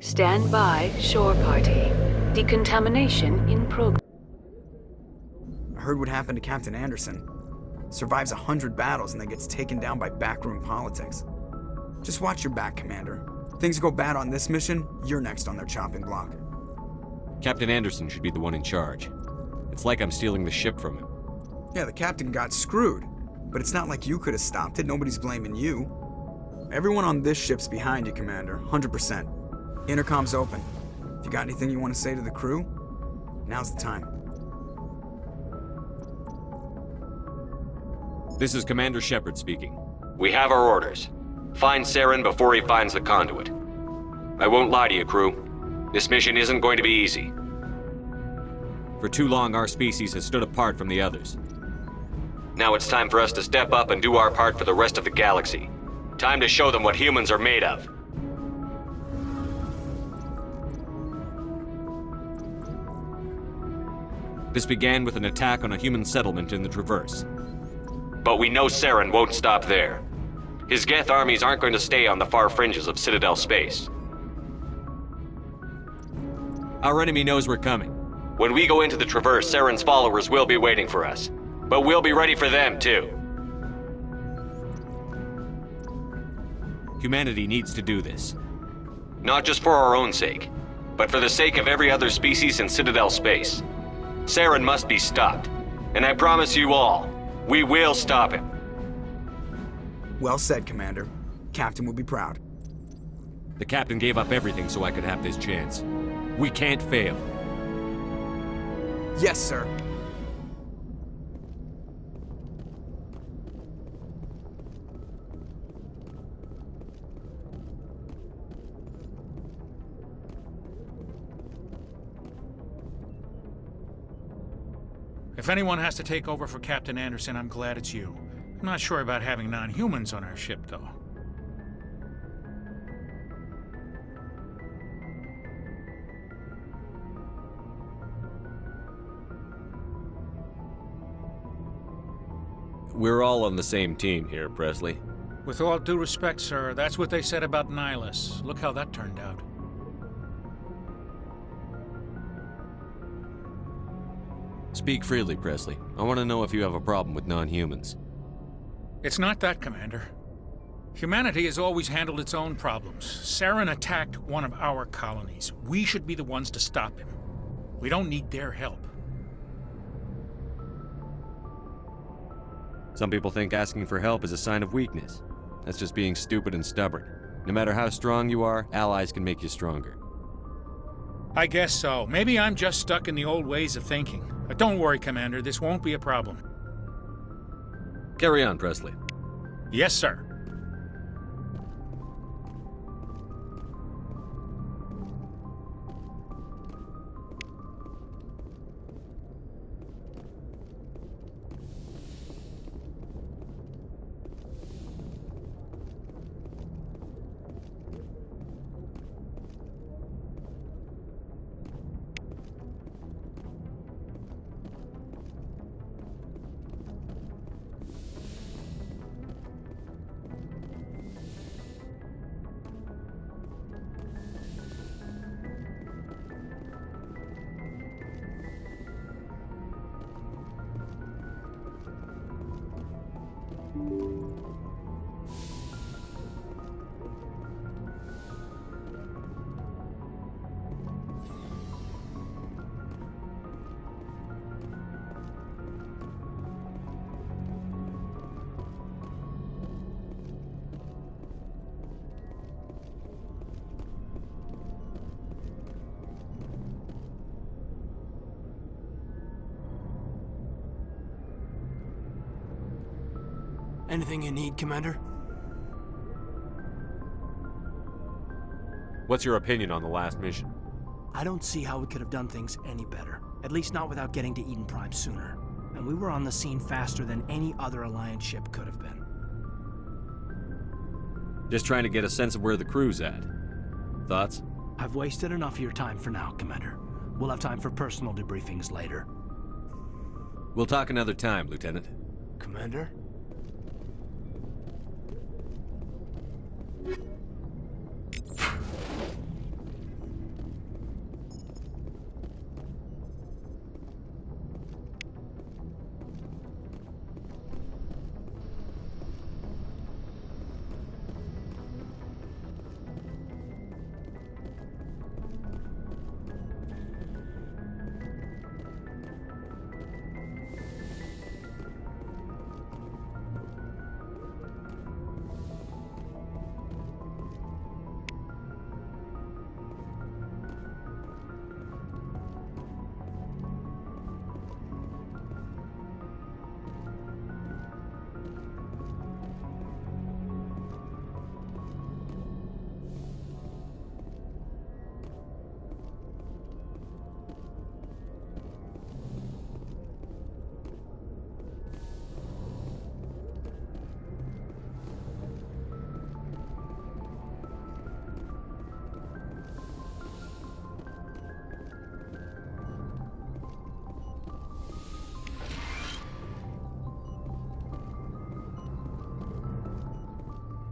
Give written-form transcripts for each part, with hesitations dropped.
Stand by, shore party. Decontamination in progress. I heard what happened to Captain Anderson. Survives 100 battles and then gets taken down by backroom politics. Just watch your back, Commander. Things go bad on this mission, you're next on their chopping block. Captain Anderson should be the one in charge. It's like I'm stealing the ship from him. Yeah, the captain got screwed. But it's not like you could have stopped it. Nobody's blaming you. Everyone on this ship's behind you, Commander. 100%. Intercom's open. If you got anything you want to say to the crew, now's the time. This is Commander Shepard speaking. We have our orders. Find Saren before he finds the conduit. I won't lie to you, crew. This mission isn't going to be easy. For too long, our species has stood apart from the others. Now it's time for us to step up and do our part for the rest of the galaxy. Time to show them what humans are made of. This began with an attack on a human settlement in the Traverse. But we know Saren won't stop there. His Geth armies aren't going to stay on the far fringes of Citadel space. Our enemy knows we're coming. When we go into the Traverse, Saren's followers will be waiting for us. But we'll be ready for them, too. Humanity needs to do this. Not just for our own sake, but for the sake of every other species in Citadel space. Saren must be stopped. And I promise you all, we will stop him. Well said, Commander. Captain will be proud. The captain gave up everything so I could have this chance. We can't fail. Yes, sir. If anyone has to take over for Captain Anderson, I'm glad it's you. I'm not sure about having non-humans on our ship, though. We're all on the same team here, Presley. With all due respect, sir, that's what they said about Nihilus. Look how that turned out. Speak freely, Presley. I want to know if you have a problem with non-humans. It's not that, Commander. Humanity has always handled its own problems. Saren attacked one of our colonies. We should be the ones to stop him. We don't need their help. Some people think asking for help is a sign of weakness. That's just being stupid and stubborn. No matter how strong you are, allies can make you stronger. I guess so. Maybe I'm just stuck in the old ways of thinking. But don't worry, Commander. This won't be a problem. Carry on, Presley. Yes, sir. Anything you need, Commander? What's your opinion on the last mission? I don't see how we could have done things any better. At least not without getting to Eden Prime sooner. And we were on the scene faster than any other Alliance ship could have been. Just trying to get a sense of where the crew's at. Thoughts? I've wasted enough of your time for now, Commander. We'll have time for personal debriefings later. We'll talk another time, Lieutenant. Commander?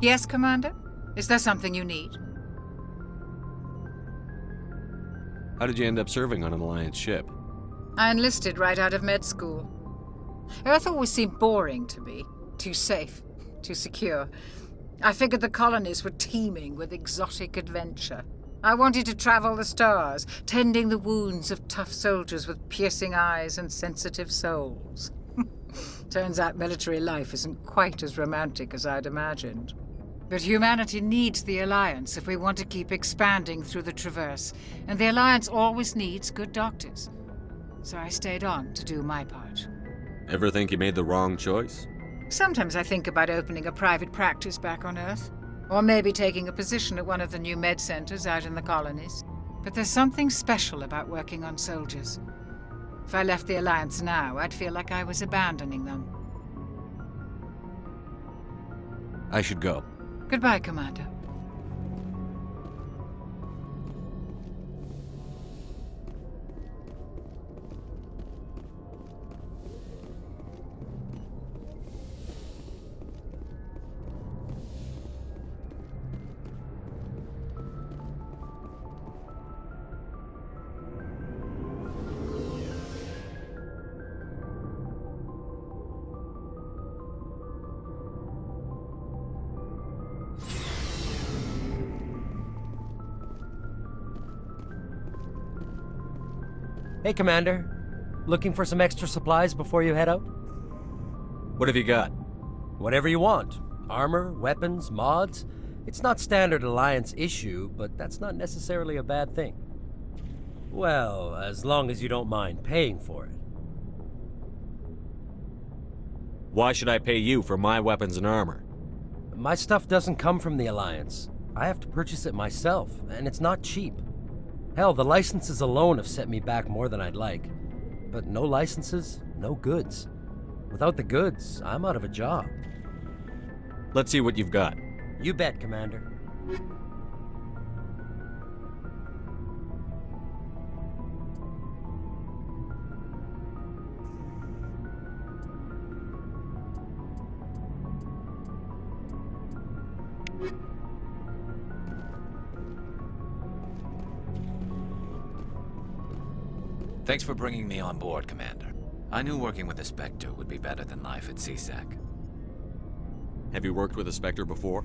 Yes, Commander? Is there something you need? How did you end up serving on an Alliance ship? I enlisted right out of med school. Earth always seemed boring to me. Too safe, too secure. I figured the colonies were teeming with exotic adventure. I wanted to travel the stars, tending the wounds of tough soldiers with piercing eyes and sensitive souls. Turns out military life isn't quite as romantic as I'd imagined. But humanity needs the Alliance if we want to keep expanding through the Traverse, and the Alliance always needs good doctors. So I stayed on to do my part. Ever think you made the wrong choice? Sometimes I think about opening a private practice back on Earth, or maybe taking a position at one of the new med centers out in the colonies. But there's something special about working on soldiers. If I left the Alliance now, I'd feel like I was abandoning them. I should go. Goodbye, Commander. Hey, Commander. Looking for some extra supplies before you head out? What have you got? Whatever you want. Armor, weapons, mods. It's not standard Alliance issue, but that's not necessarily a bad thing. Well, as long as you don't mind paying for it. Why should I pay you for my weapons and armor? My stuff doesn't come from the Alliance. I have to purchase it myself, and it's not cheap. Hell, the licenses alone have set me back more than I'd like. But no licenses, no goods. Without the goods, I'm out of a job. Let's see what you've got. You bet, Commander. Thanks for bringing me on board, Commander. I knew working with a Spectre would be better than life at CSEC. Have you worked with a Spectre before?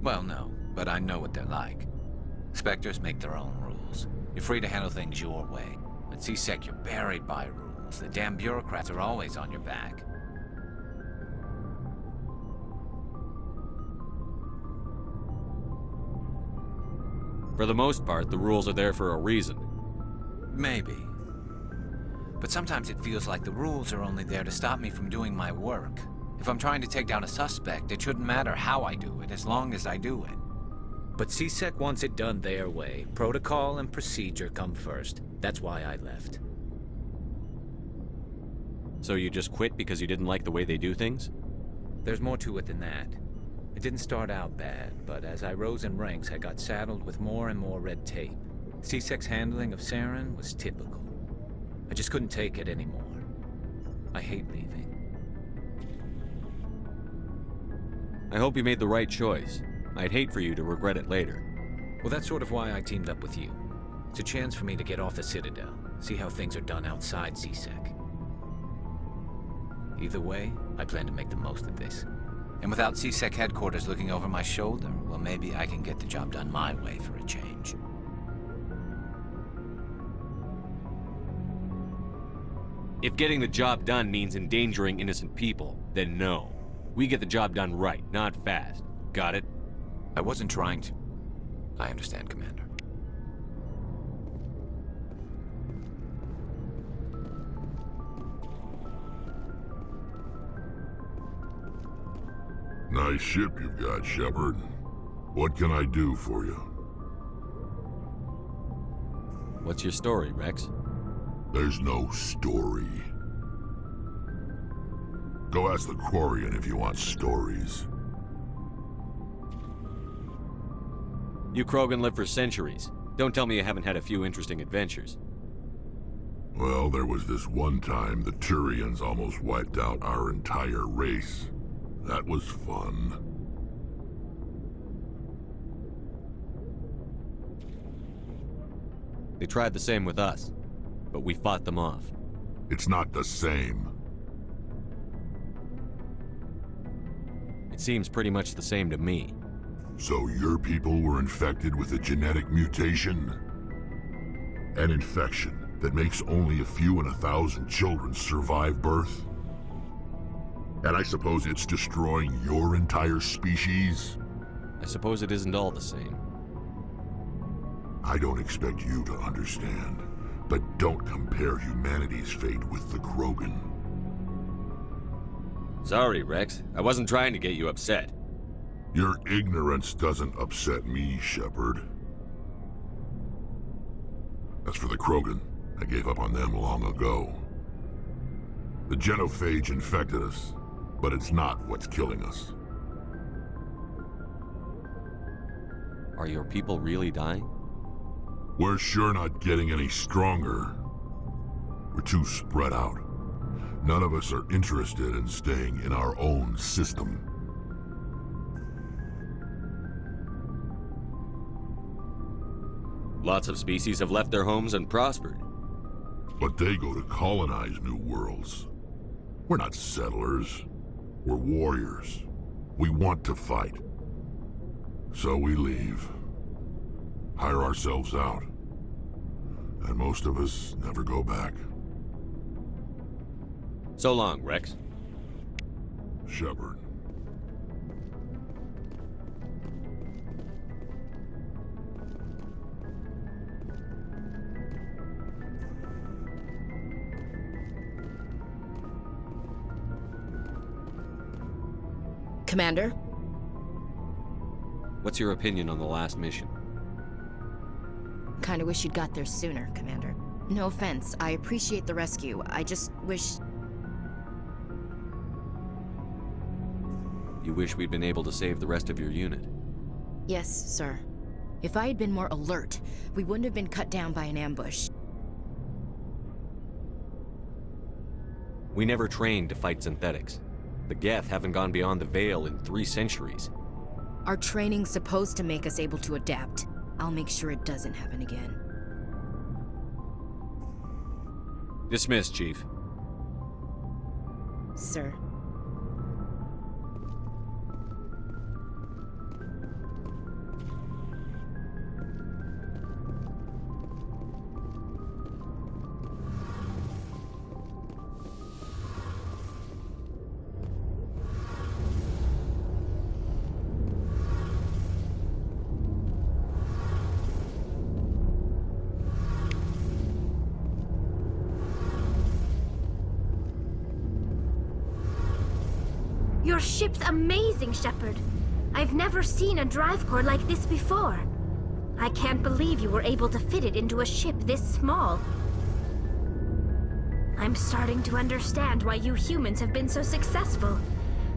Well, no, but I know what they're like. Spectres make their own rules. You're free to handle things your way. At CSEC, you're buried by rules. The damn bureaucrats are always on your back. For the most part, the rules are there for a reason. Maybe. But sometimes it feels like the rules are only there to stop me from doing my work. If I'm trying to take down a suspect, it shouldn't matter how I do it, as long as I do it. But CSEC wants it done their way. Protocol and procedure come first. That's why I left. So you just quit because you didn't like the way they do things? There's more to it than that. It didn't start out bad, but as I rose in ranks, I got saddled with more and more red tape. CSEC's handling of Saren was typical. I just couldn't take it anymore. I hate leaving. I hope you made the right choice. I'd hate for you to regret it later. Well, that's sort of why I teamed up with you. It's a chance for me to get off the Citadel, see how things are done outside CSEC. Either way, I plan to make the most of this. And without CSEC headquarters looking over my shoulder, well, maybe I can get the job done my way for a change. If getting the job done means endangering innocent people, then no. We get the job done right, not fast. Got it? I wasn't trying to... I understand, Commander. Nice ship you've got, Shepard. What can I do for you? What's your story, Rex? There's no story. Go ask the Quarian if you want stories. You Krogan live for centuries. Don't tell me you haven't had a few interesting adventures. Well, there was this one time the Turians almost wiped out our entire race. That was fun. They tried the same with us, but we fought them off. It's not the same. It seems pretty much the same to me. So your people were infected with a genetic mutation? An infection that makes only a few in 1,000 children survive birth? And I suppose it's destroying your entire species? I suppose it isn't all the same. I don't expect you to understand, but don't compare humanity's fate with the Krogan. Sorry, Rex. I wasn't trying to get you upset. Your ignorance doesn't upset me, Shepard. As for the Krogan, I gave up on them long ago. The genophage infected us, but it's not what's killing us. Are your people really dying? We're sure not getting any stronger. We're too spread out. None of us are interested in staying in our own system. Lots of species have left their homes and prospered. But they go to colonize new worlds. We're not settlers. We're warriors. We want to fight. So we leave. Hire ourselves out. And most of us never go back. So long, Rex. Shepard. Commander? What's your opinion on the last mission? Kinda wish you'd got there sooner, Commander. No offense, I appreciate the rescue. I just wish... You wish we'd been able to save the rest of your unit? Yes, sir. If I had been more alert, we wouldn't have been cut down by an ambush. We never trained to fight synthetics. The Geth haven't gone beyond the Veil in 3 centuries. Our training's supposed to make us able to adapt. I'll make sure it doesn't happen again. Dismissed, Chief. Sir. Your ship's amazing, Shepard. I've never seen a drive core like this before. I can't believe you were able to fit it into a ship this small. I'm starting to understand why you humans have been so successful.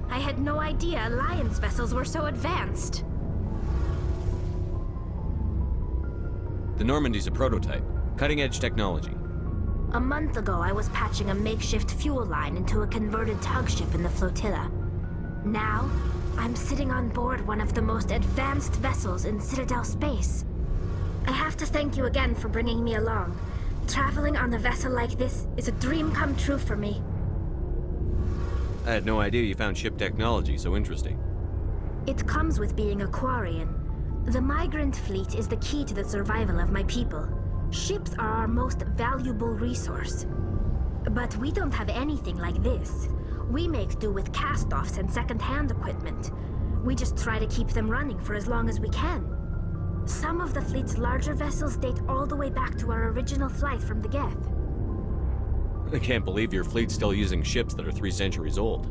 I had no idea Alliance vessels were so advanced. The Normandy's a prototype. Cutting-edge technology. A month ago, I was patching a makeshift fuel line into a converted tug ship in the flotilla. Now, I'm sitting on board one of the most advanced vessels in Citadel space. I have to thank you again for bringing me along. Traveling on a vessel like this is a dream come true for me. I had no idea you found ship technology so interesting. It comes with being a Quarian. The migrant fleet is the key to the survival of my people. Ships are our most valuable resource. But we don't have anything like this. We make do with cast-offs and second-hand equipment. We just try to keep them running for as long as we can. Some of the fleet's larger vessels date all the way back to our original flight from the Geth. I can't believe your fleet's still using ships that are 3 centuries old.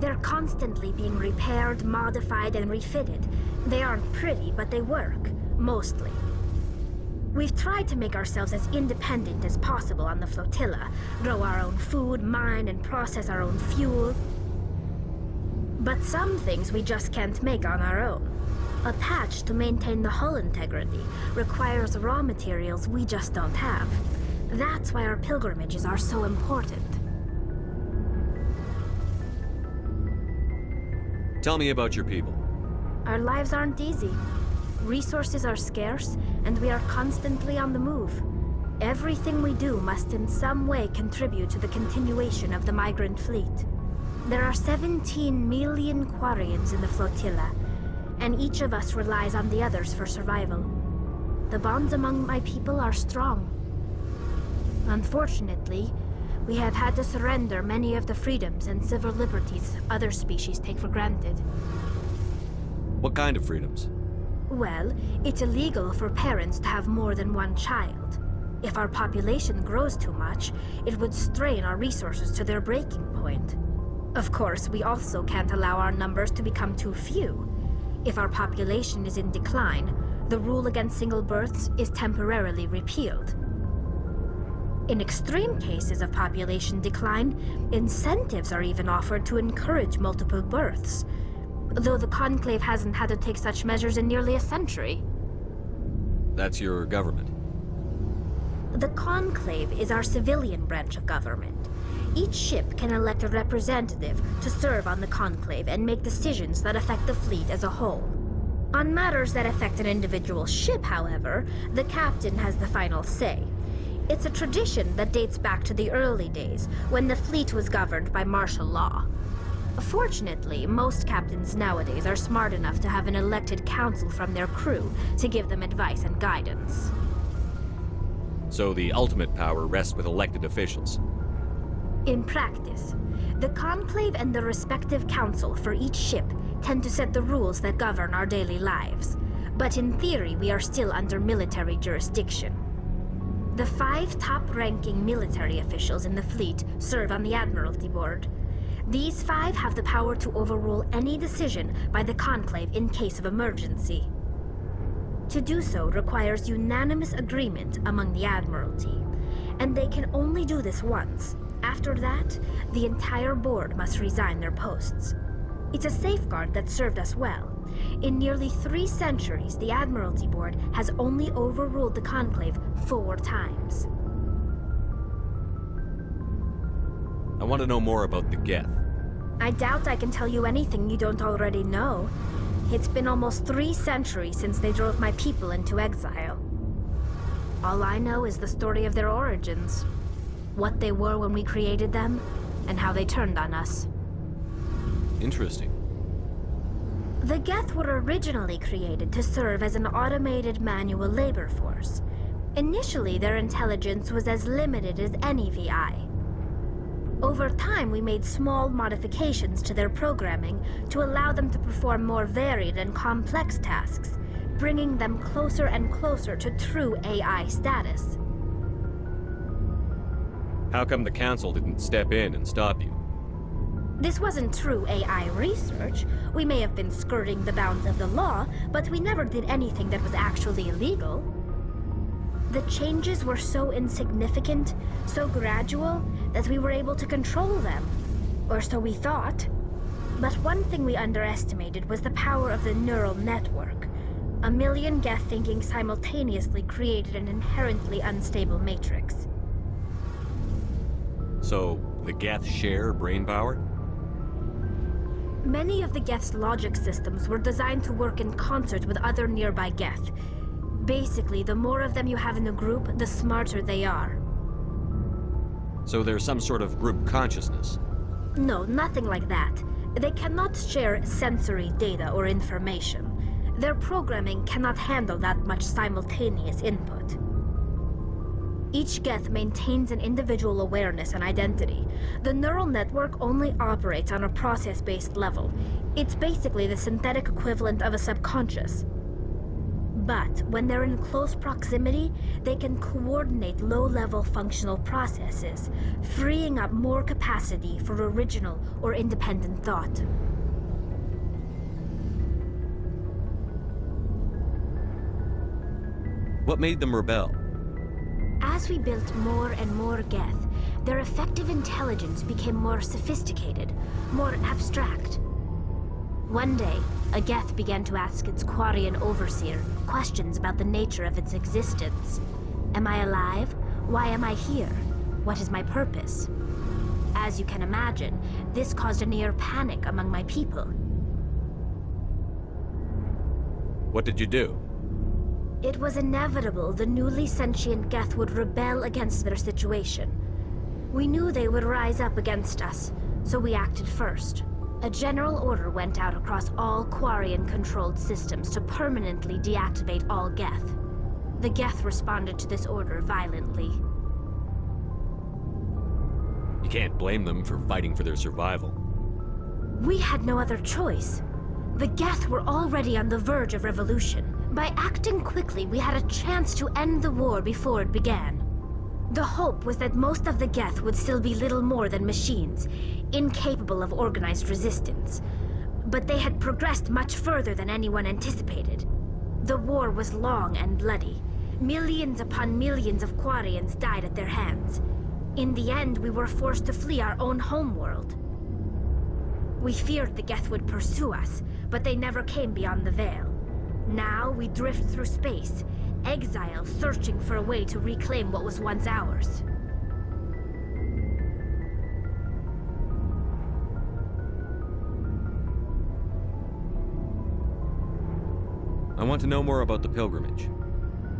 They're constantly being repaired, modified, and refitted. They aren't pretty, but they work. Mostly. We've tried to make ourselves as independent as possible on the flotilla, grow our own food, mine and process our own fuel. But some things we just can't make on our own. A patch to maintain the hull integrity requires raw materials we just don't have. That's why our pilgrimages are so important. Tell me about your people. Our lives aren't easy. Resources are scarce, and we are constantly on the move. Everything we do must in some way contribute to the continuation of the migrant fleet. There are 17 million Quarians in the flotilla, and each of us relies on the others for survival. The bonds among my people are strong. Unfortunately, we have had to surrender many of the freedoms and civil liberties other species take for granted. What kind of freedoms? Well, it's illegal for parents to have more than one child. If our population grows too much, it would strain our resources to their breaking point. Of course, we also can't allow our numbers to become too few. If our population is in decline, the rule against single births is temporarily repealed. In extreme cases of population decline, incentives are even offered to encourage multiple births, though the Conclave hasn't had to take such measures in nearly a century. That's your government. The Conclave is our civilian branch of government. Each ship can elect a representative to serve on the Conclave and make decisions that affect the fleet as a whole. On matters that affect an individual ship, however, the captain has the final say. It's a tradition that dates back to the early days, when the fleet was governed by martial law. Fortunately, most captains nowadays are smart enough to have an elected council from their crew to give them advice and guidance. So the ultimate power rests with elected officials. In practice, the Conclave and the respective council for each ship tend to set the rules that govern our daily lives. But in theory, we are still under military jurisdiction. The 5 top-ranking military officials in the fleet serve on the Admiralty Board. These 5 have the power to overrule any decision by the Conclave in case of emergency. To do so requires unanimous agreement among the Admiralty, and they can only do this once. After that, the entire board must resign their posts. It's a safeguard that served us well. In nearly 3 centuries, the Admiralty Board has only overruled the Conclave 4 times. I want to know more about the Geth. I doubt I can tell you anything you don't already know. It's been almost 3 centuries since they drove my people into exile. All I know is the story of their origins, what they were when we created them, and how they turned on us. Interesting. The Geth were originally created to serve as an automated manual labor force. Initially, their intelligence was as limited as any VI. Over time, we made small modifications to their programming to allow them to perform more varied and complex tasks, bringing them closer and closer to true AI status. How come the Council didn't step in and stop you? This wasn't true AI research. We may have been skirting the bounds of the law, but we never did anything that was actually illegal. The changes were so insignificant, so gradual, that we were able to control them. Or so we thought. But one thing we underestimated was the power of the neural network. A million Geth thinking simultaneously created an inherently unstable matrix. So, the Geth share brain power? Many of the Geth's logic systems were designed to work in concert with other nearby Geth. Basically, the more of them you have in a group, the smarter they are. So there's some sort of group consciousness? No, nothing like that. They cannot share sensory data or information. Their programming cannot handle that much simultaneous input. Each Geth maintains an individual awareness and identity. The neural network only operates on a process-based level. It's basically the synthetic equivalent of a subconscious. But when they're in close proximity, they can coordinate low-level functional processes, freeing up more capacity for original or independent thought. What made them rebel? As we built more and more Geth, their effective intelligence became more sophisticated, more abstract. One day, a Geth began to ask its Quarian overseer questions about the nature of its existence. Am I alive? Why am I here? What is my purpose? As you can imagine, this caused a near panic among my people. What did you do? It was inevitable the newly sentient Geth would rebel against their situation. We knew they would rise up against us, so we acted first. A general order went out across all Quarian-controlled systems to permanently deactivate all Geth. The Geth responded to this order violently. You can't blame them for fighting for their survival. We had no other choice. The Geth were already on the verge of revolution. By acting quickly, we had a chance to end the war before it began. The hope was that most of the Geth would still be little more than machines, incapable of organized resistance. But they had progressed much further than anyone anticipated. The war was long and bloody. Millions upon millions of Quarians died at their hands. In the end, we were forced to flee our own homeworld. We feared the Geth would pursue us, but they never came beyond the Veil. Now we drift through space, exile searching for a way to reclaim what was once ours. I want to know more about the pilgrimage.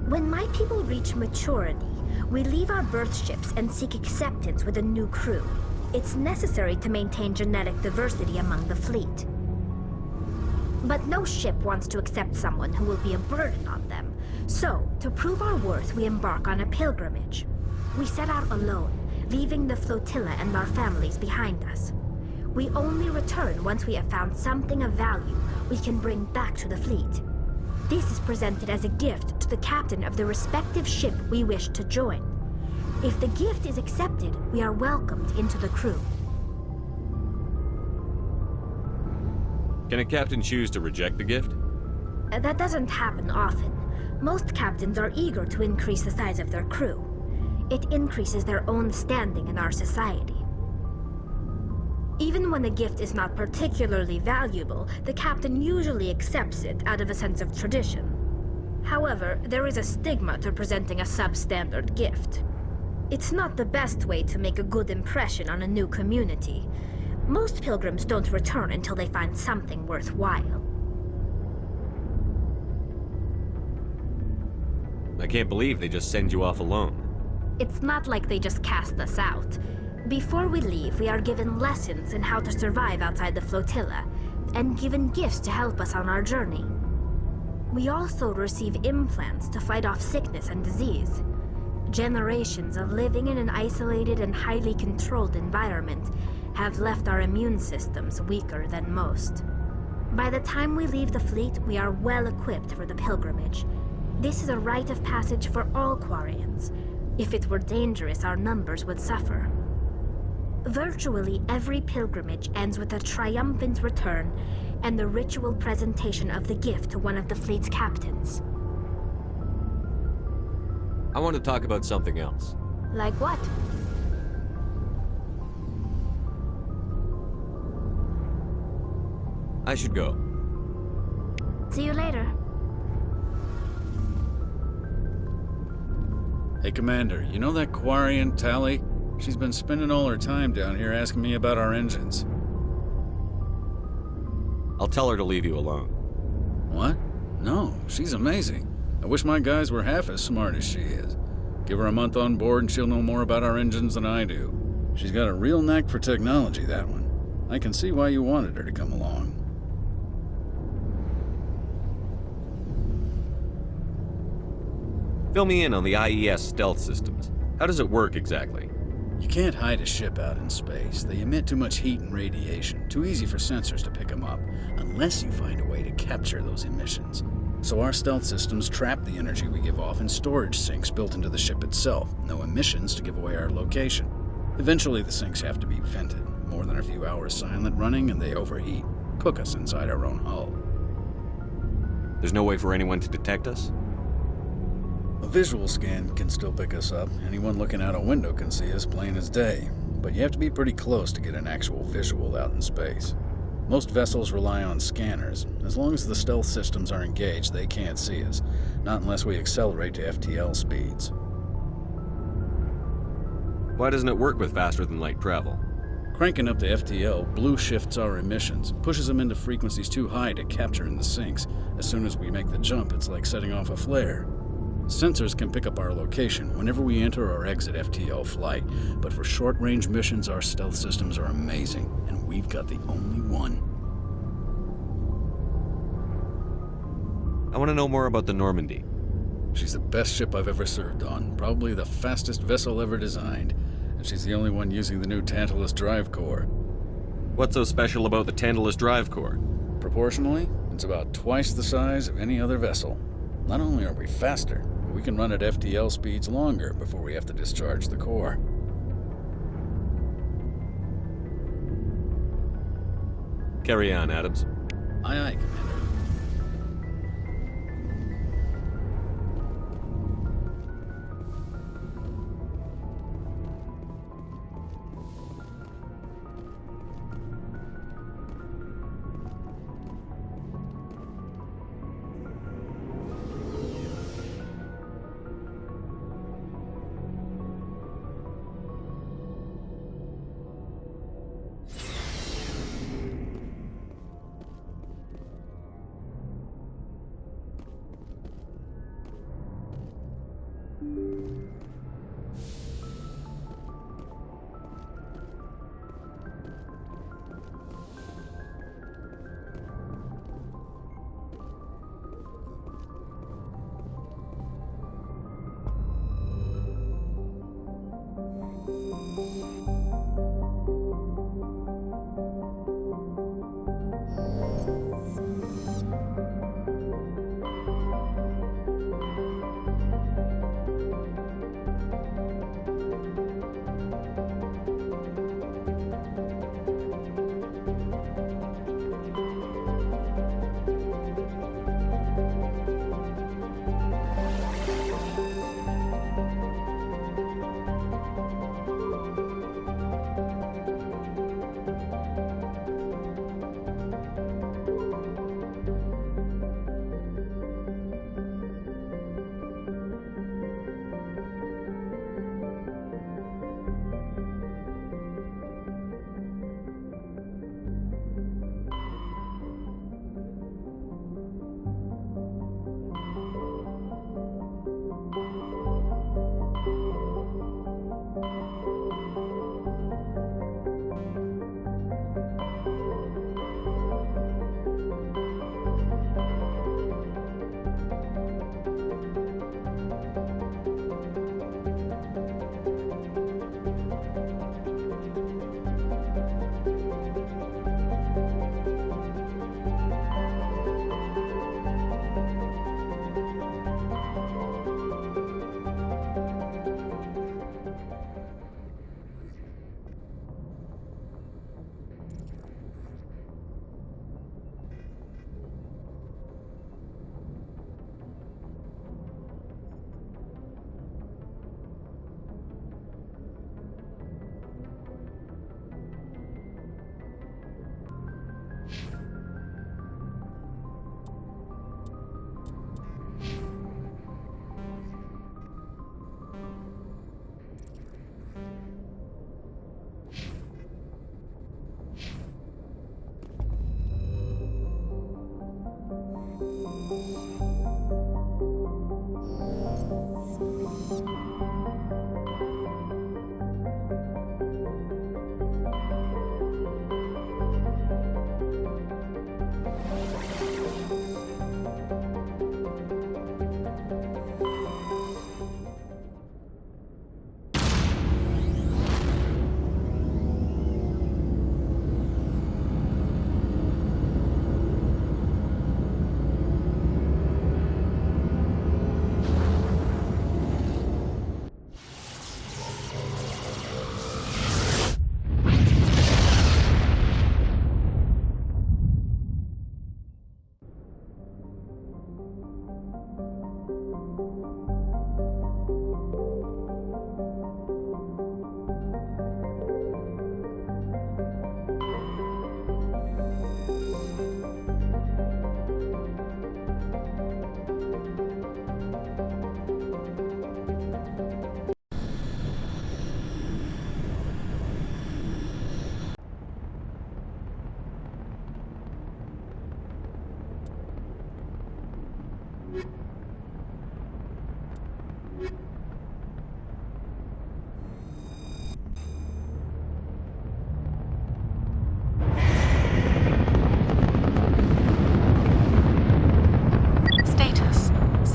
When my people reach maturity, we leave our birth ships and seek acceptance with a new crew. It's necessary to maintain genetic diversity among the fleet. But no ship wants to accept someone who will be a burden on them. So, to prove our worth, we embark on a pilgrimage. We set out alone, leaving the flotilla and our families behind us. We only return once we have found something of value we can bring back to the fleet. This is presented as a gift to the captain of the respective ship we wish to join. If the gift is accepted, we are welcomed into the crew. Can a captain choose to reject the gift? That doesn't happen often. Most captains are eager to increase the size of their crew. It increases their own standing in our society. Even when the gift is not particularly valuable, the captain usually accepts it out of a sense of tradition. However, there is a stigma to presenting a substandard gift. It's not the best way to make a good impression on a new community. Most pilgrims don't return until they find something worthwhile. I can't believe they just send you off alone. It's not like they just cast us out. Before we leave, we are given lessons in how to survive outside the flotilla, and given gifts to help us on our journey. We also receive implants to fight off sickness and disease. Generations of living in an isolated and highly controlled environment have left our immune systems weaker than most. By the time we leave the fleet, we are well equipped for the pilgrimage. This is a rite of passage for all Quarians. If it were dangerous, our numbers would suffer. Virtually every pilgrimage ends with a triumphant return and the ritual presentation of the gift to one of the fleet's captains. I want to talk about something else. Like what? I should go. See you later. Hey, Commander, you know that Quarian, Tali? She's been spending all her time down here asking me about our engines. I'll tell her to leave you alone. What? No, she's amazing. I wish my guys were half as smart as she is. Give her a month on board and she'll know more about our engines than I do. She's got a real knack for technology, that one. I can see why you wanted her to come along. Fill me in on the IES stealth systems. How does it work exactly? You can't hide a ship out in space. They emit too much heat and radiation, too easy for sensors to pick them up, unless you find a way to capture those emissions. So our stealth systems trap the energy we give off in storage sinks built into the ship itself. No emissions to give away our location. Eventually the sinks have to be vented. More than a few hours silent running and they overheat. Cook us inside our own hull. There's no way for anyone to detect us? A visual scan can still pick us up. Anyone looking out a window can see us plain as day. But you have to be pretty close to get an actual visual out in space. Most vessels rely on scanners. As long as the stealth systems are engaged, they can't see us. Not unless we accelerate to FTL speeds. Why doesn't it work with faster-than-light travel? Cranking up the FTL blue shifts our emissions, pushes them into frequencies too high to capture in the sinks. As soon as we make the jump, it's like setting off a flare. Sensors can pick up our location whenever we enter or exit FTL flight, but for short-range missions, our stealth systems are amazing, and we've got the only one. I want to know more about the Normandy. She's the best ship I've ever served on, probably the fastest vessel ever designed, and she's the only one using the new Tantalus drive core. What's so special about the Tantalus drive core? Proportionally, it's about twice the size of any other vessel. Not only are we faster, but we can run at FTL speeds longer before we have to discharge the core. Carry on, Adams. Aye, aye, Commander.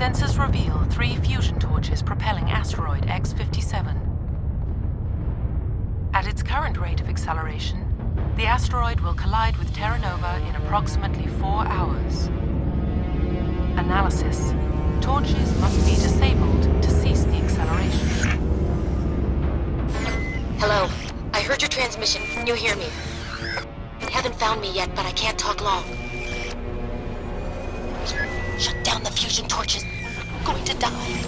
Sensors reveal 3 fusion torches propelling asteroid X-57. At its current rate of acceleration, the asteroid will collide with Terra Nova in approximately 4 hours. Analysis. Torches must be disabled to cease the acceleration. Hello. I heard your transmission. Can you hear me? You haven't found me yet, but I can't talk long. Shut down the fusion torches. I'm going to die.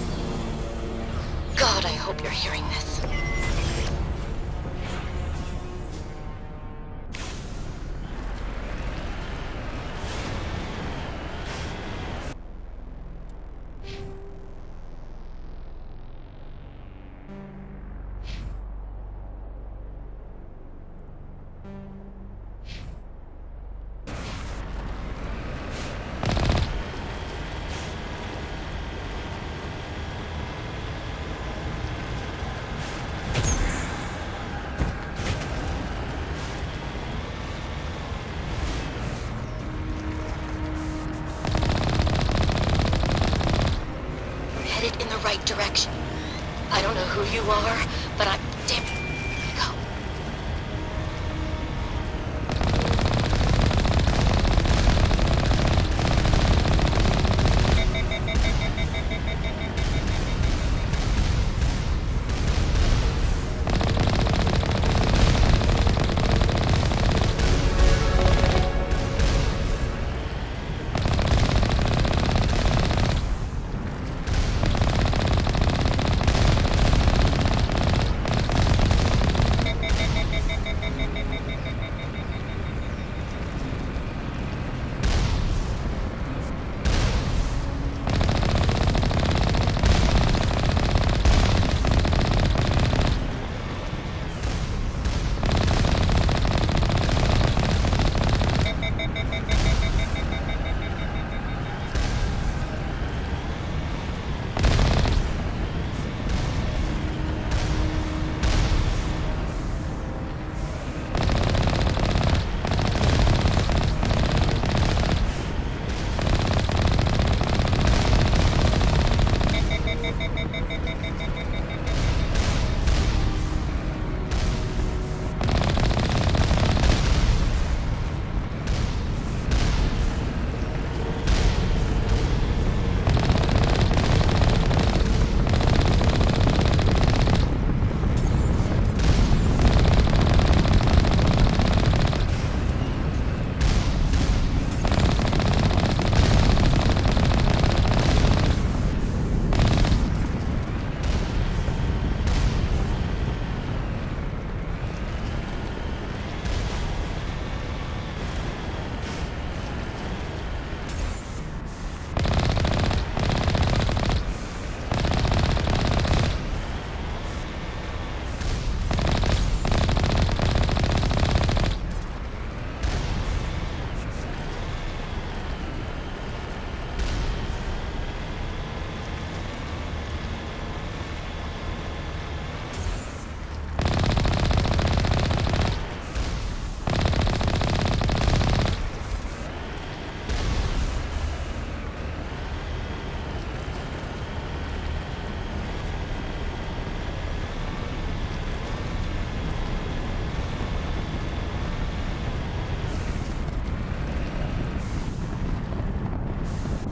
God, I hope you're hearing this. In the right direction. I don't know who you are, but I'm damn. Go.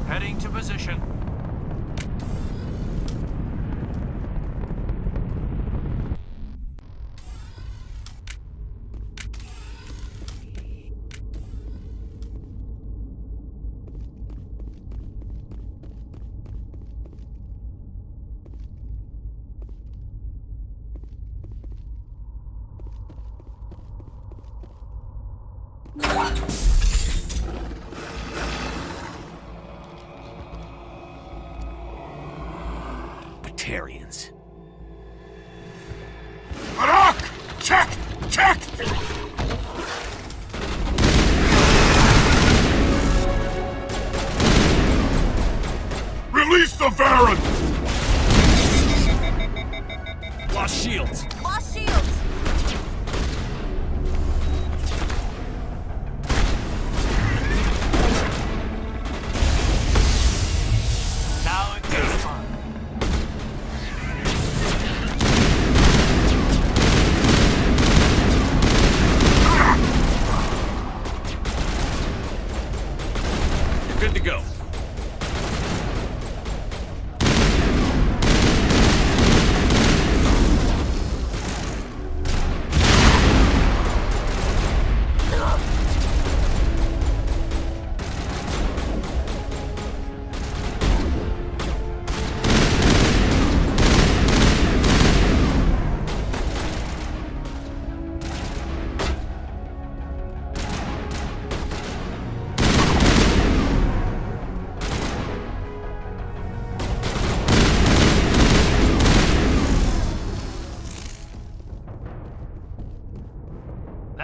Heading to position. Batarians. Arak! Check! Check! Release the Varren! Lost shields. Lost shields! Now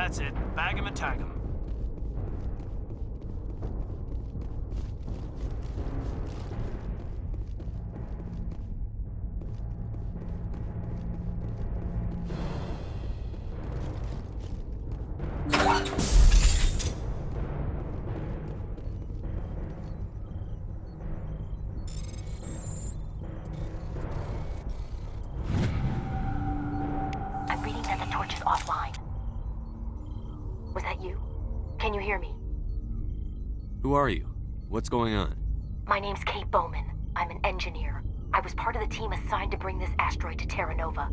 That's it. Bag him and tag him. I'm reading that the torch is offline. Was that you? Can you hear me? Who are you? What's going on? My name's Kate Bowman. I'm an engineer. I was part of the team assigned to bring this asteroid to Terra Nova.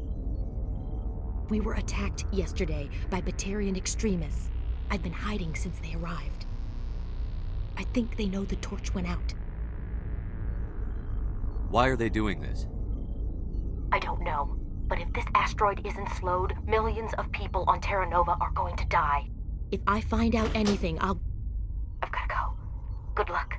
We were attacked yesterday by Batarian extremists. I've been hiding since they arrived. I think they know the torch went out. Why are they doing this? I don't know. But if this asteroid isn't slowed, millions of people on Terra Nova are going to die. If I find out anything, I've gotta go. Good luck.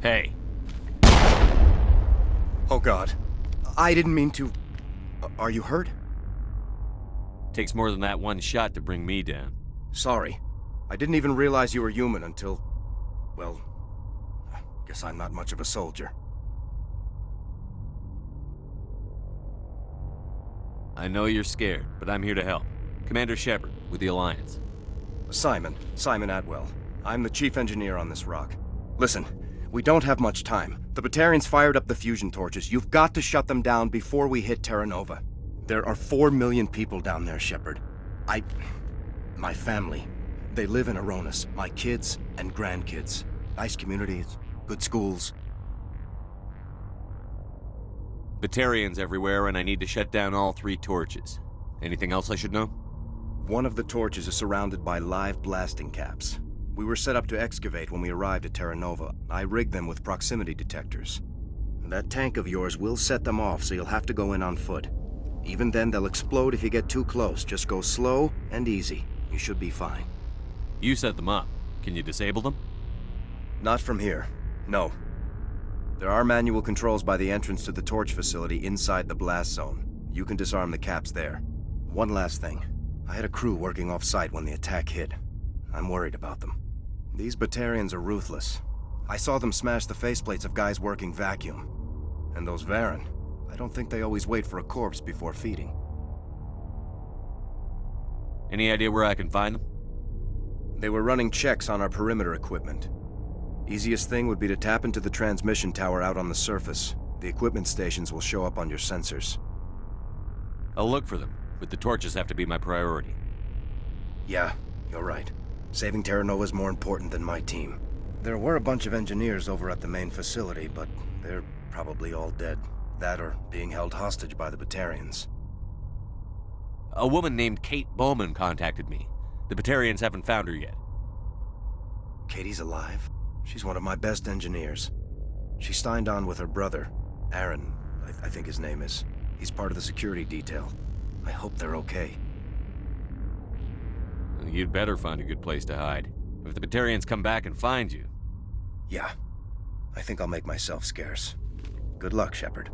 Hey. Oh God. I didn't mean to... Are you hurt? Takes more than that one shot to bring me down. Sorry. I didn't even realize you were human until... Well... Guess I'm not much of a soldier. I know you're scared, but I'm here to help. Commander Shepard, with the Alliance. Simon Atwell. I'm the chief engineer on this rock. Listen, we don't have much time. The Batarians fired up the fusion torches. You've got to shut them down before we hit Terra Nova. There are 4 million people down there, Shepard. My family. They live in Aronis. My kids and grandkids. Nice communities, good schools. Batarians everywhere, and I need to shut down all 3 torches. Anything else I should know? One of the torches is surrounded by live blasting caps. We were set up to excavate when we arrived at Terra Nova. I rigged them with proximity detectors. That tank of yours will set them off, so you'll have to go in on foot. Even then, they'll explode if you get too close. Just go slow and easy. You should be fine. You set them up. Can you disable them? Not from here. No. There are manual controls by the entrance to the torch facility inside the blast zone. You can disarm the caps there. One last thing. I had a crew working off-site when the attack hit. I'm worried about them. These Batarians are ruthless. I saw them smash the faceplates of guys working vacuum. And those Varen, I don't think they always wait for a corpse before feeding. Any idea where I can find them? They were running checks on our perimeter equipment. Easiest thing would be to tap into the transmission tower out on the surface. The equipment stations will show up on your sensors. I'll look for them, but the torches have to be my priority. Yeah, you're right. Saving Terra Nova is more important than my team. There were a bunch of engineers over at the main facility, but they're probably all dead. That or being held hostage by the Batarians. A woman named Kate Bowman contacted me. The Batarians haven't found her yet. Katie's alive? She's one of my best engineers. She signed on with her brother, Aaron, I think his name is. He's part of the security detail. I hope they're okay. You'd better find a good place to hide. If the Batarians come back and find you... Yeah. I think I'll make myself scarce. Good luck, Shepard.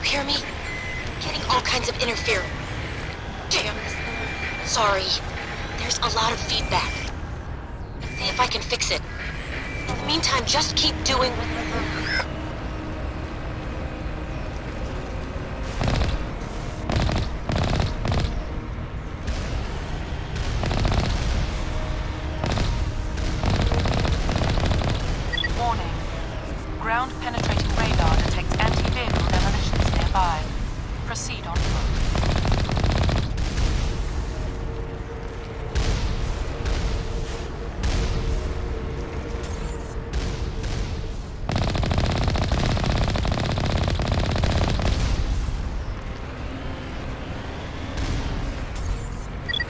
Hear me? Getting all kinds of interference. Damn. Sorry. There's a lot of feedback. See if I can fix it. In the meantime, just keep doing... Warning. Ground-penetrating radar detects anti-vehicle demolitions nearby. Proceed on foot.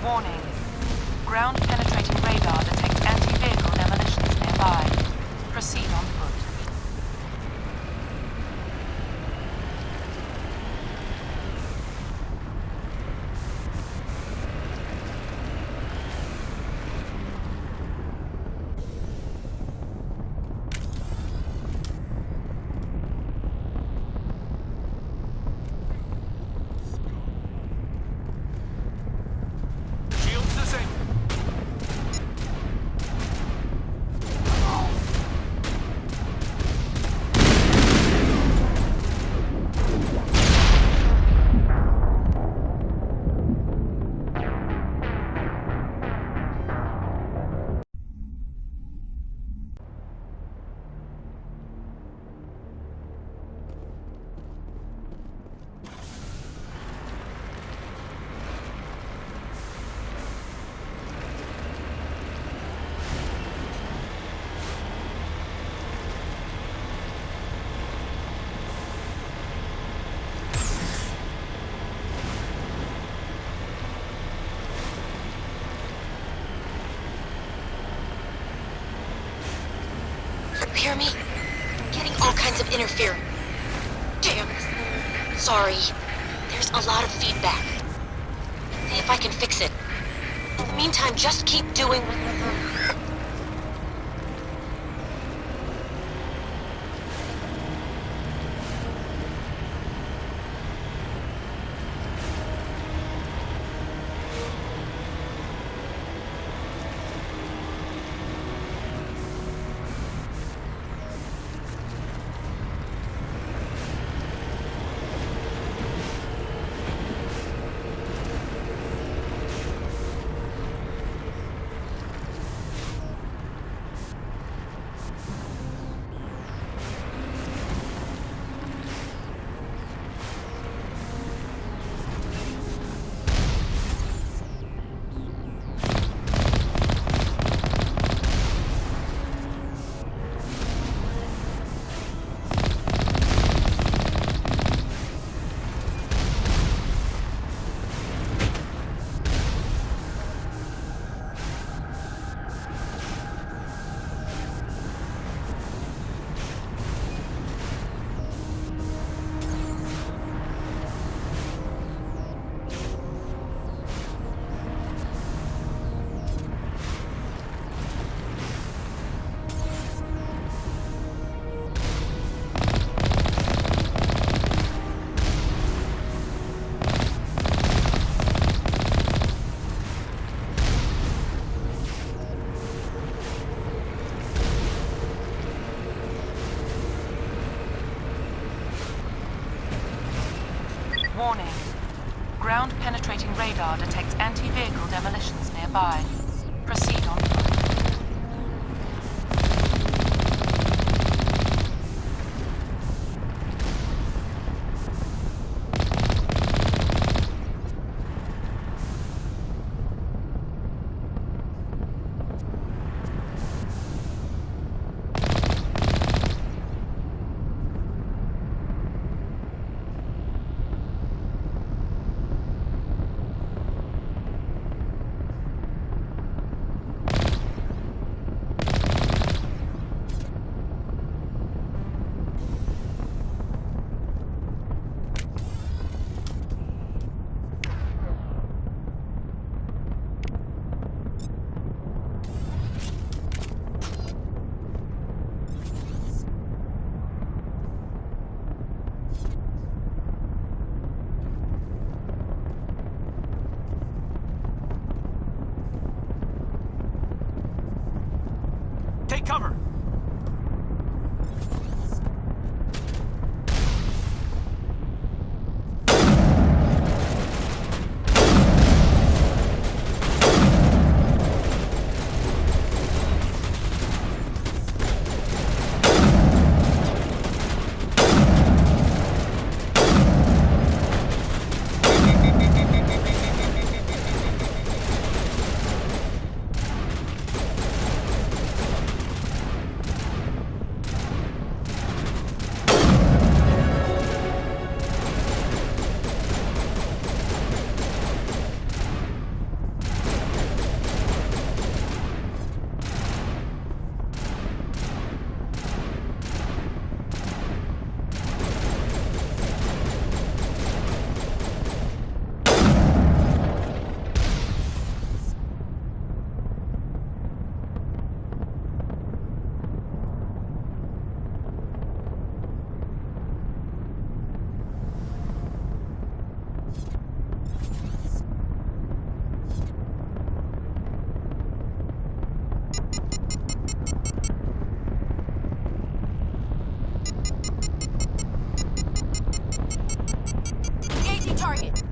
Warning. Ground-penetrating radar detects anti-vehicle demolitions nearby. Proceed on foot. Hear me? Getting all kinds of interference. Damn. Sorry. There's a lot of feedback. See if I can fix it. In the meantime, just keep doing... Warning. Ground-penetrating radar detects anti-vehicle demolitions nearby. Proceed on foot. Take cover! Engaging target.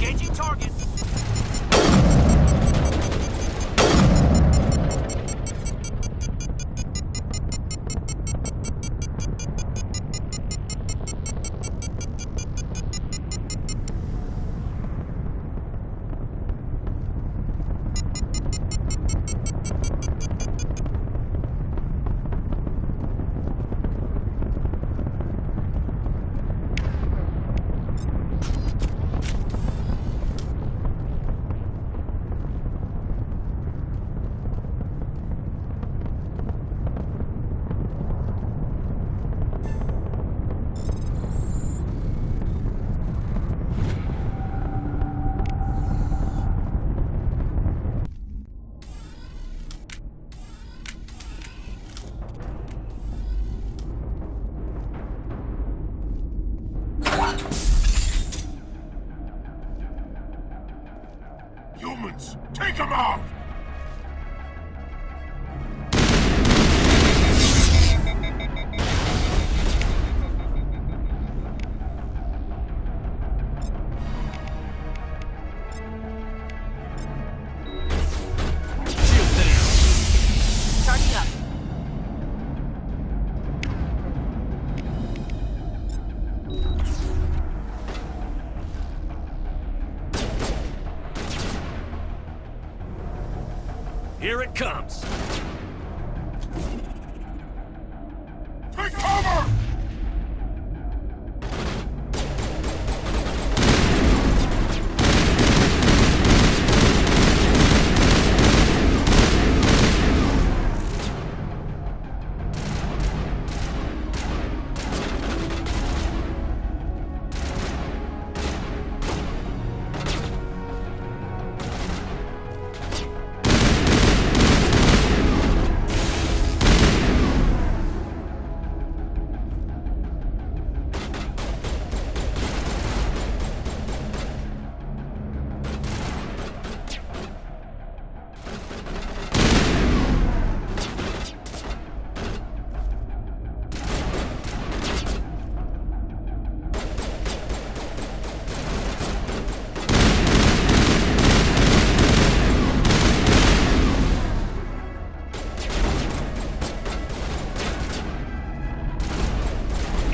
Engaging target. Here it comes! Take cover!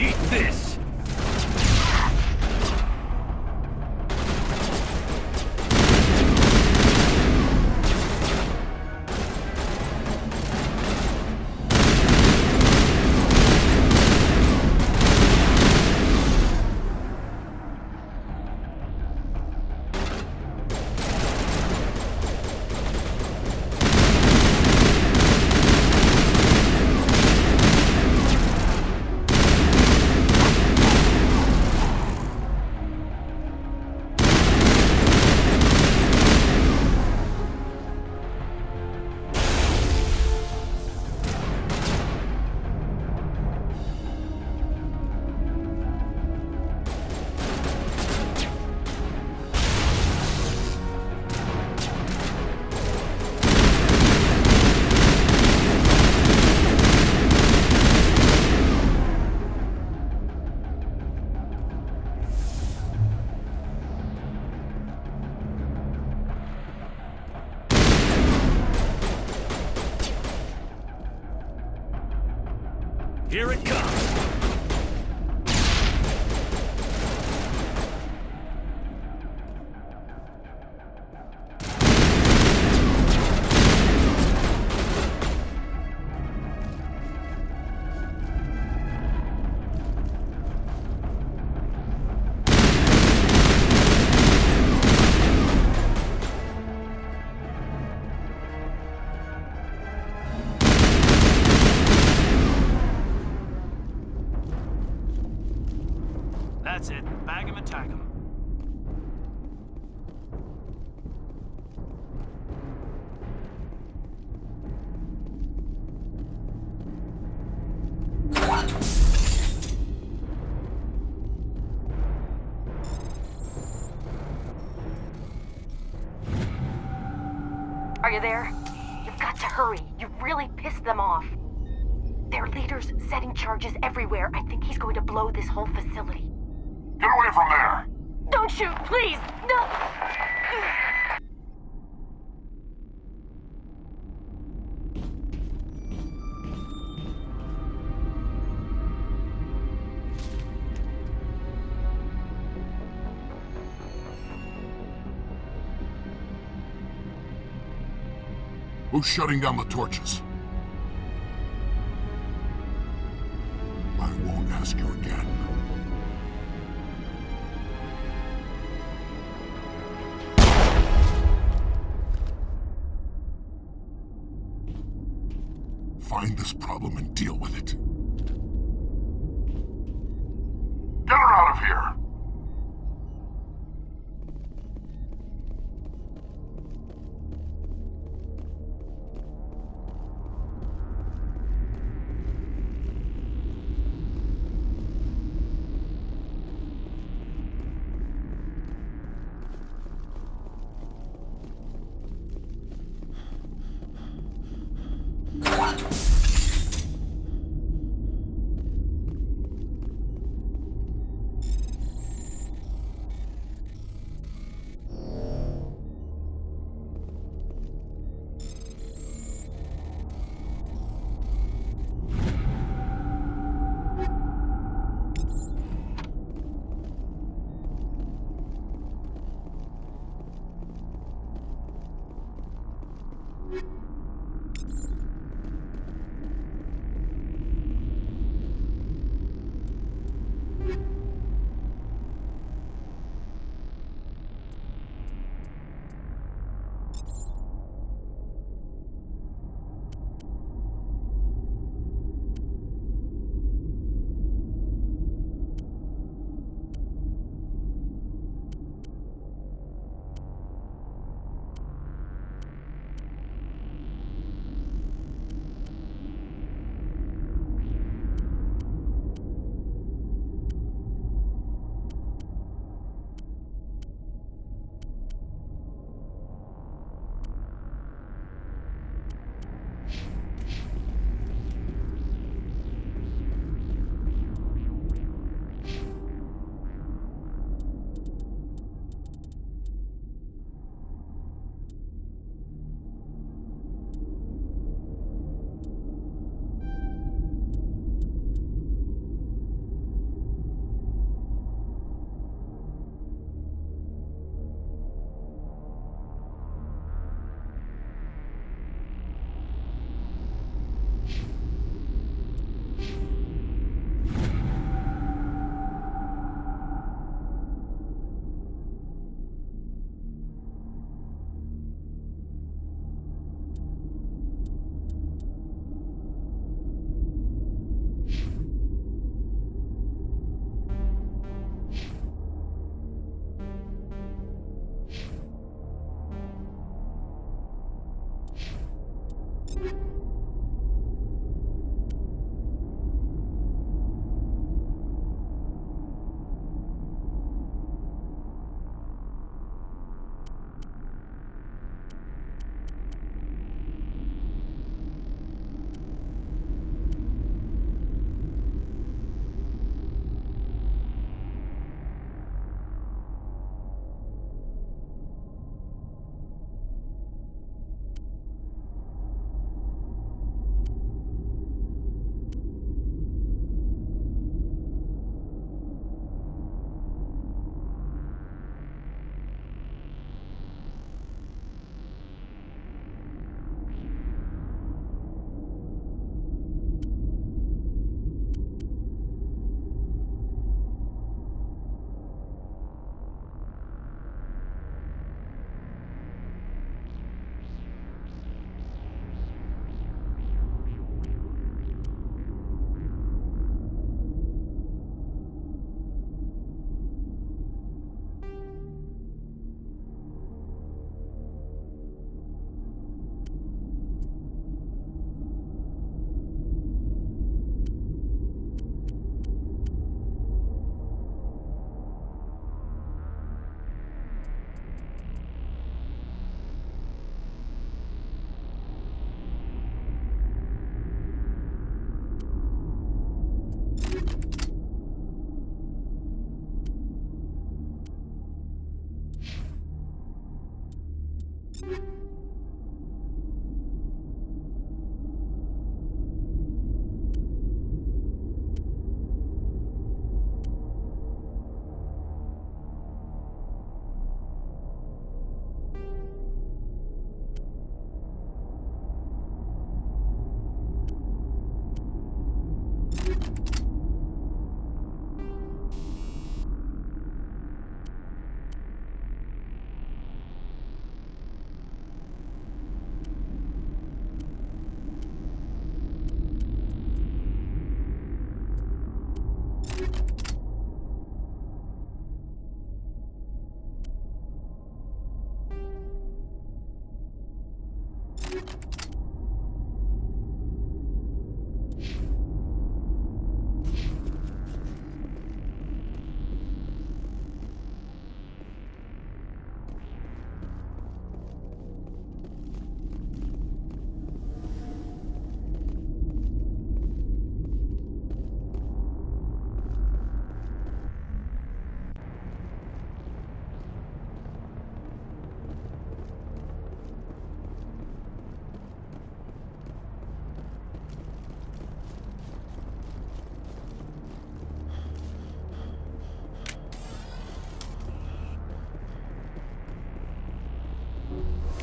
Eat this! Here it comes! That's it. Bag him and tag him. Are you there? You've got to hurry. You really pissed them off. Their leader's setting charges everywhere. I think he's going to blow this whole facility. Get away from there! Don't shoot, please! No! Who's shutting down the torches? I won't ask you again. Find this problem and deal with it. Get her out of here!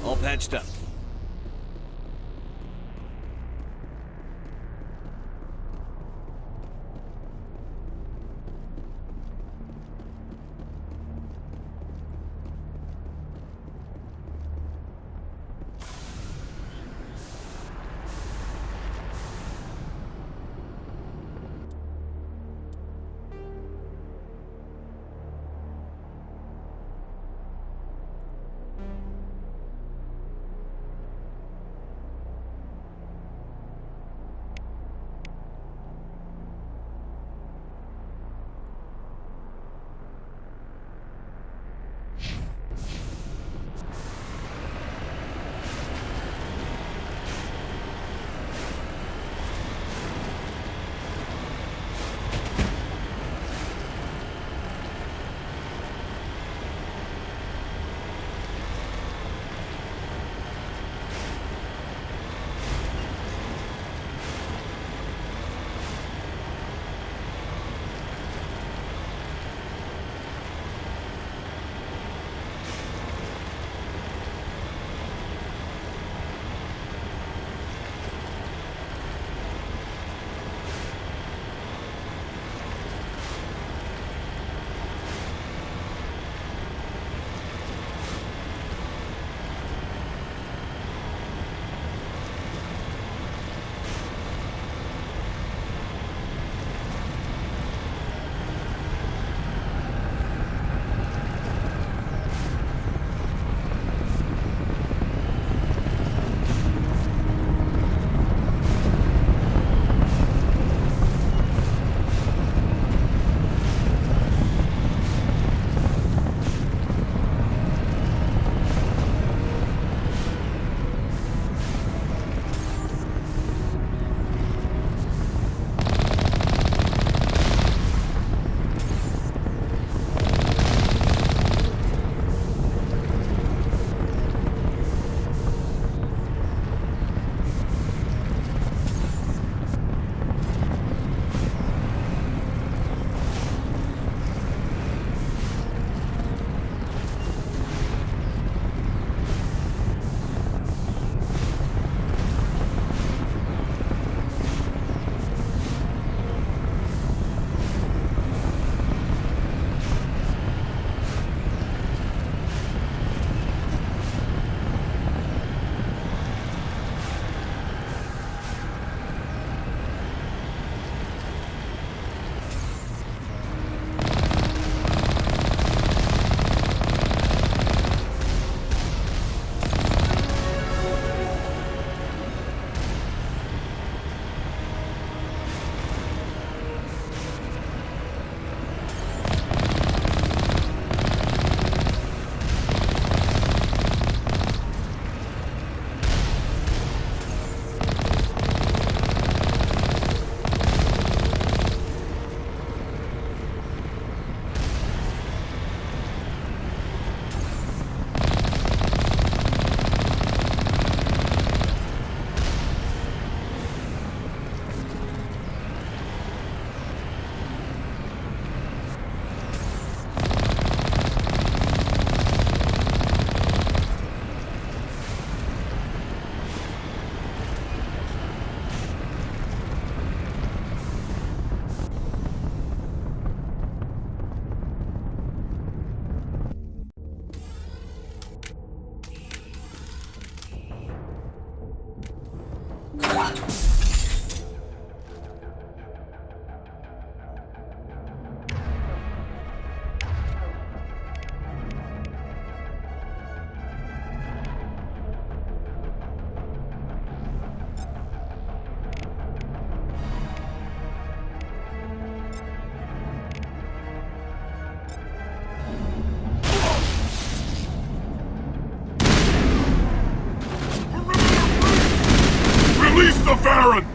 All patched up. Release the Farron!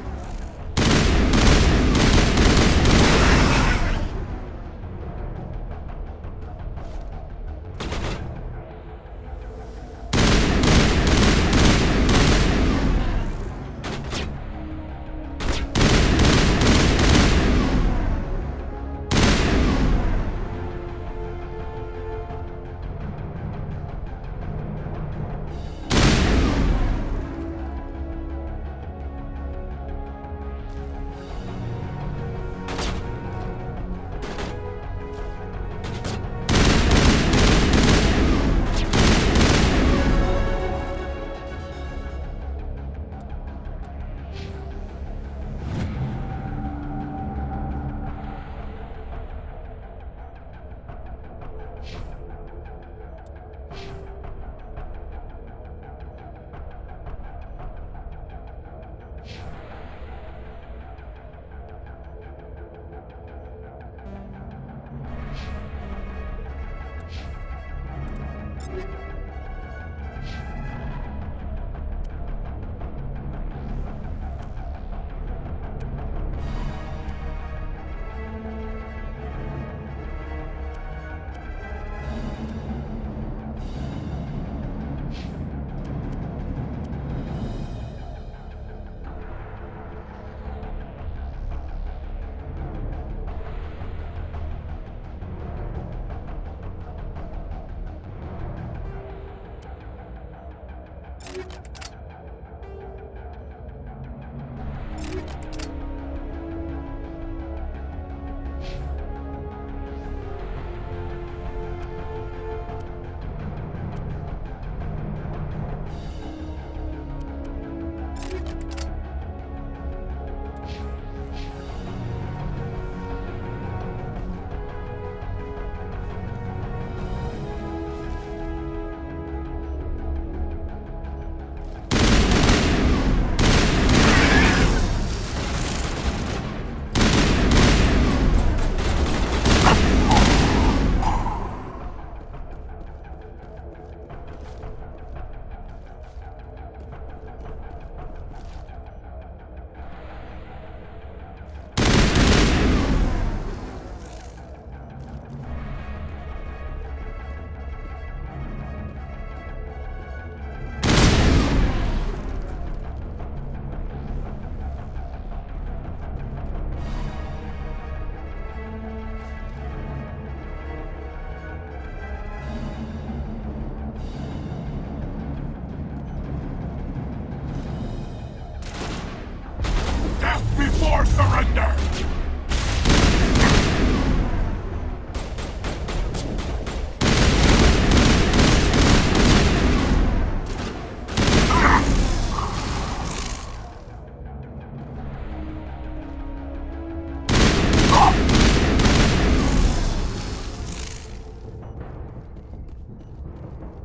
Before surrender!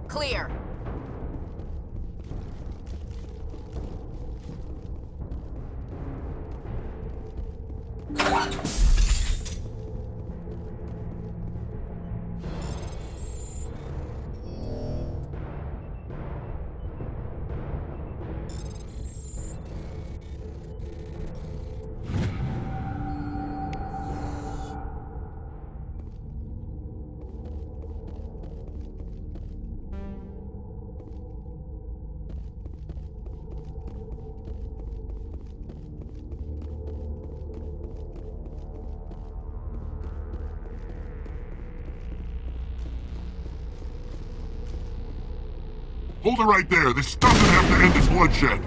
Clear. Hold it right there. This doesn't have to end in bloodshed.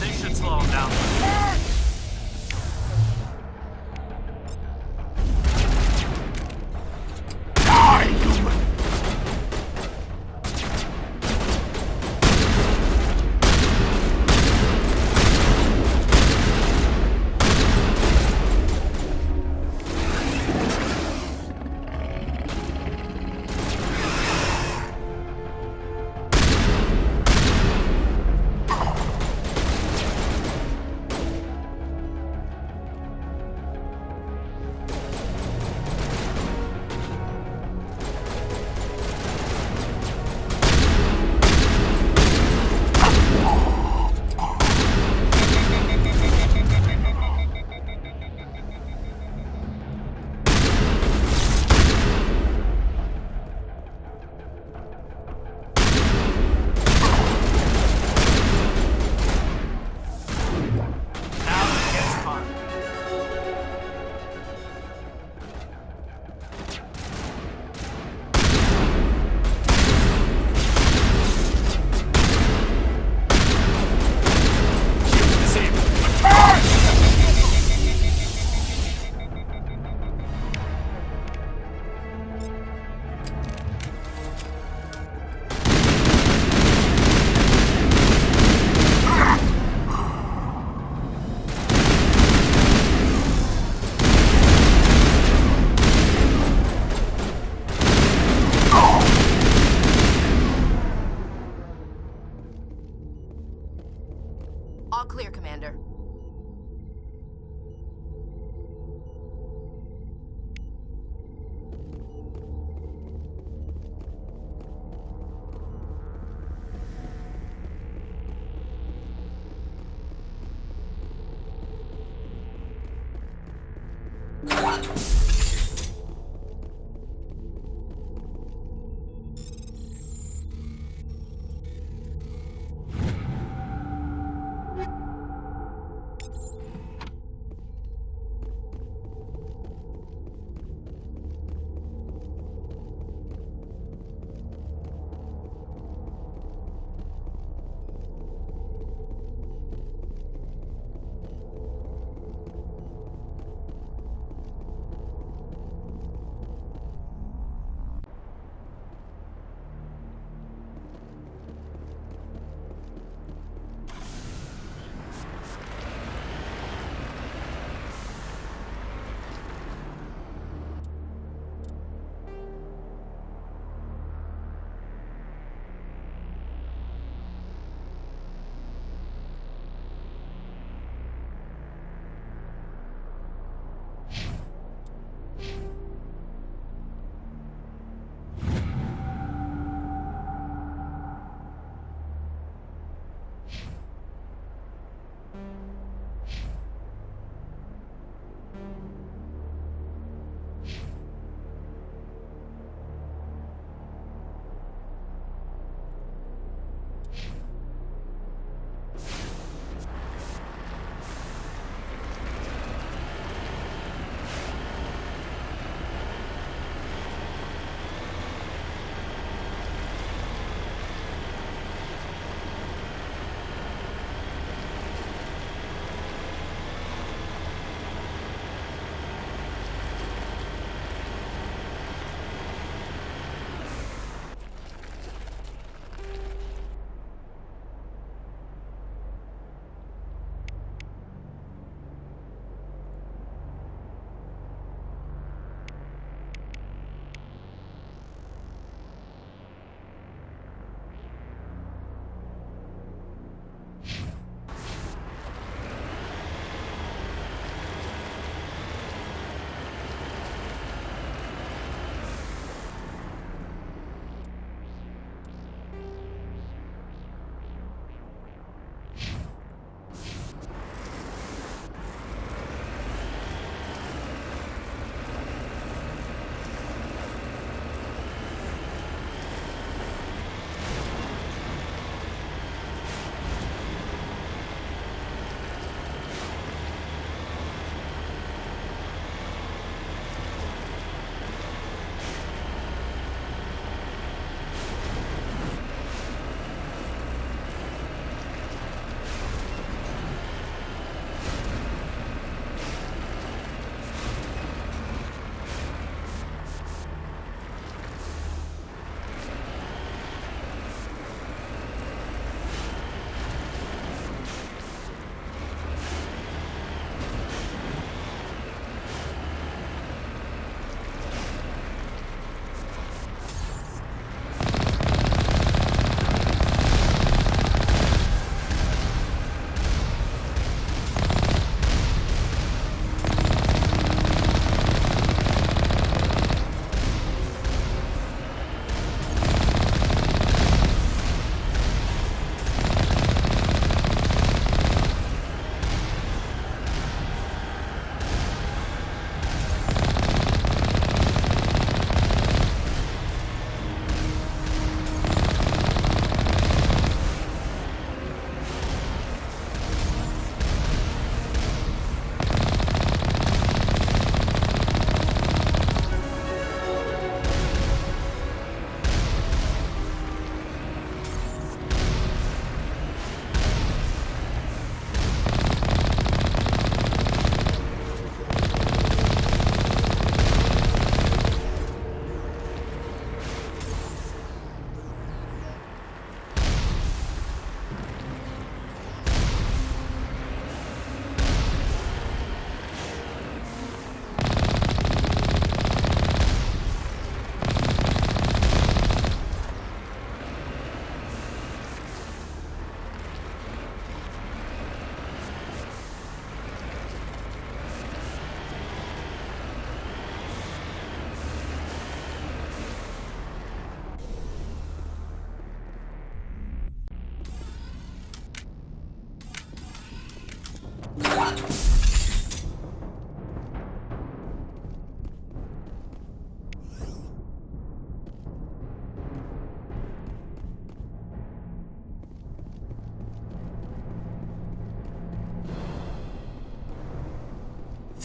They should slow him down.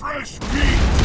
Fresh meat!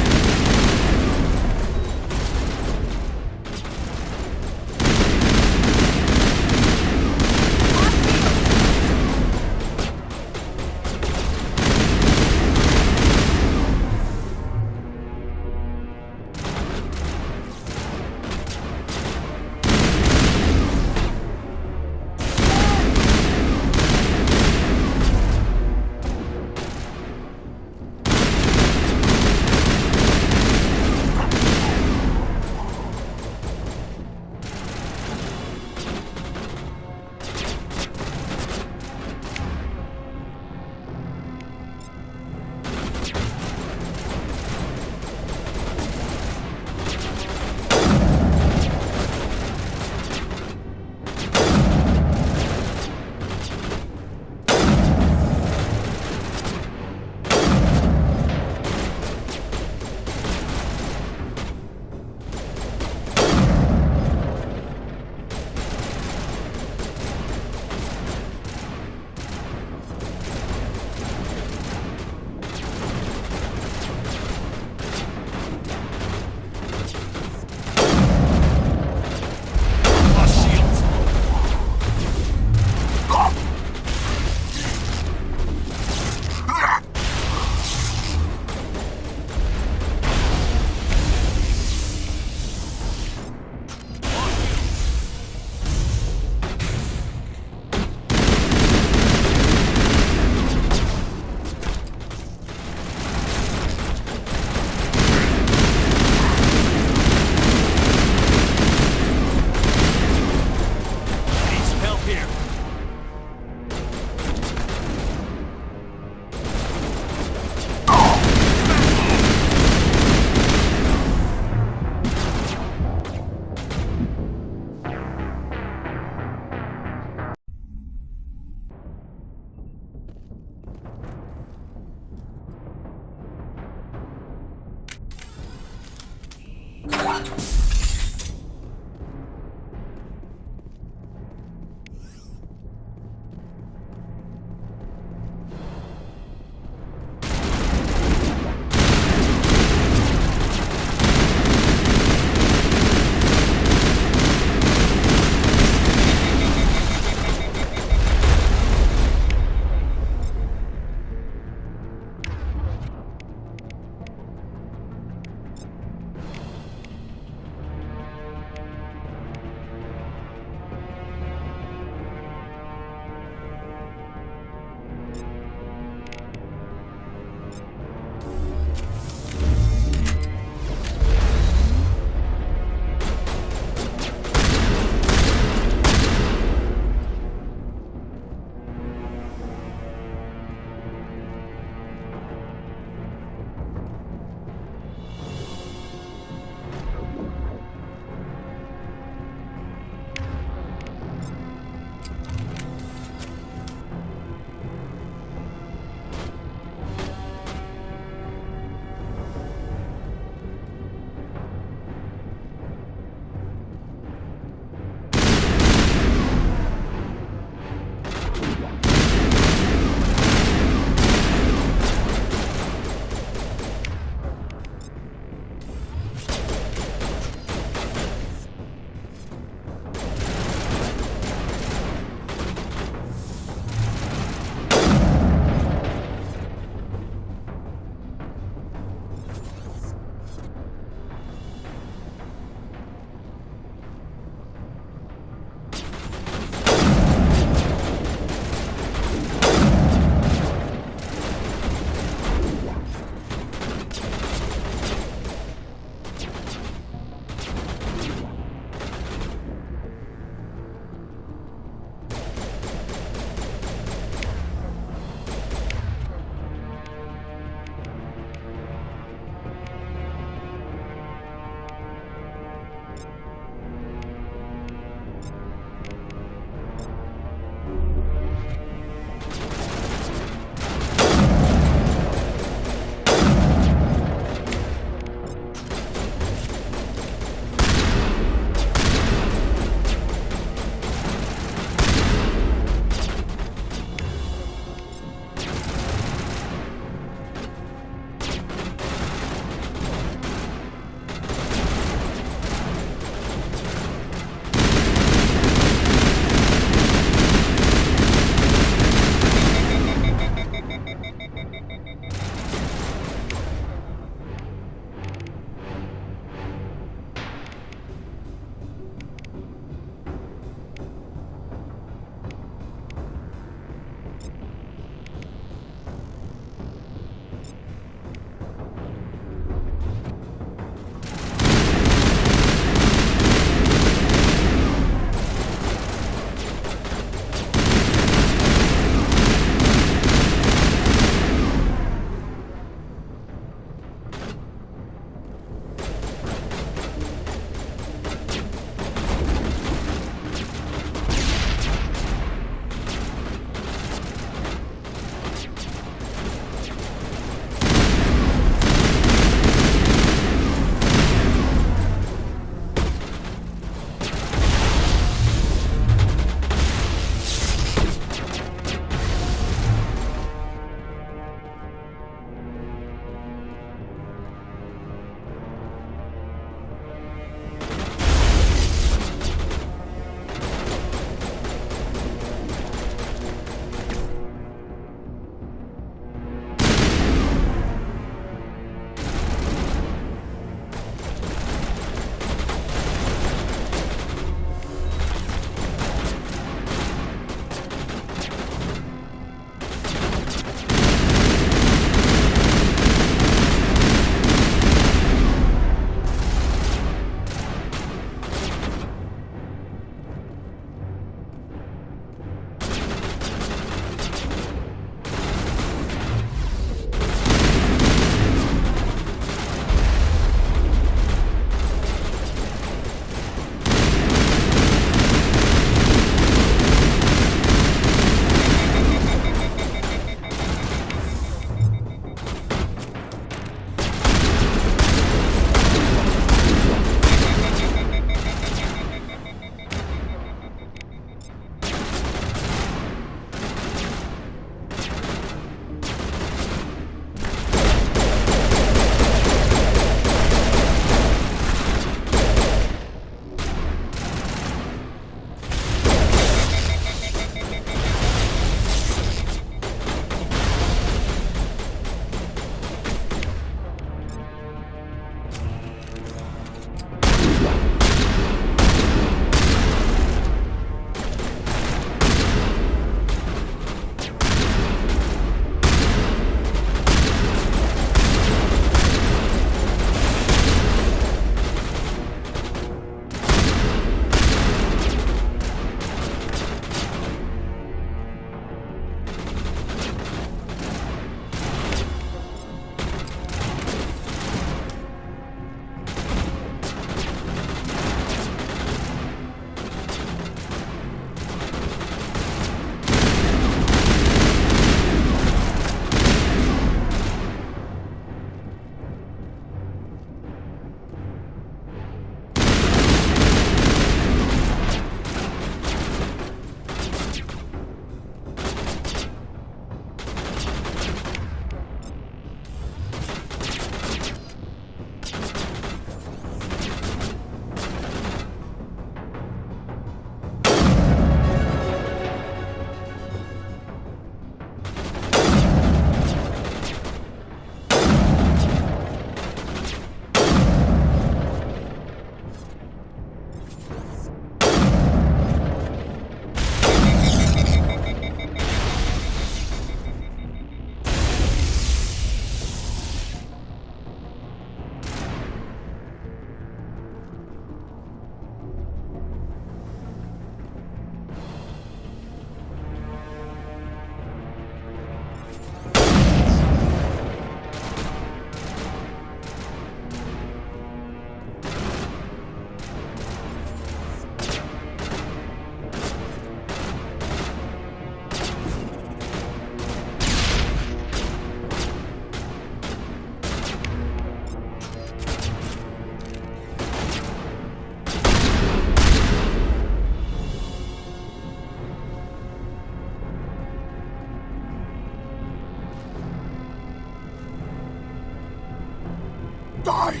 die!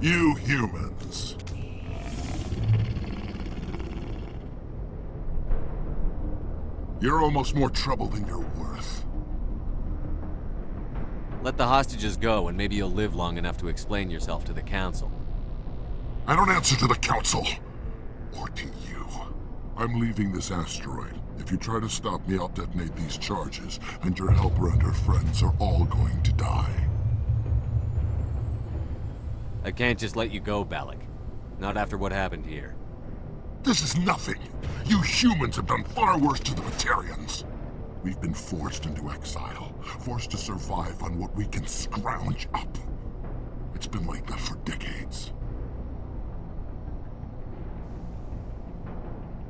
You humans. You're almost more trouble than you're worth. Let the hostages go, and maybe you'll live long enough to explain yourself to the Council. I don't answer to the Council. Or to you. I'm leaving this asteroid. If you try to stop me, I'll detonate these charges, and your helper and her friends are all going to die. I can't just let you go, Balak. Not after what happened here. This is nothing. You humans have done far worse to the Batarians. We've been forced into exile, forced to survive on what we can scrounge up. It's been like that for decades.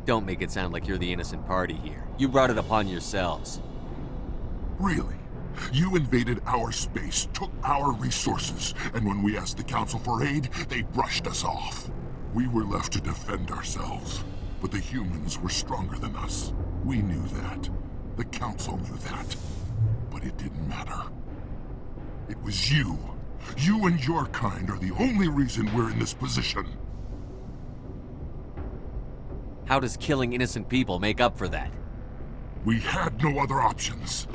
Don't make it sound like you're the innocent party here. You brought it upon yourselves. Really? You invaded our space, took our resources, and when we asked the Council for aid, they brushed us off. We were left to defend ourselves, but the humans were stronger than us. We knew that. The Council knew that. But it didn't matter. It was you. You and your kind are the only reason we're in this position. How does killing innocent people make up for that? We had no other options.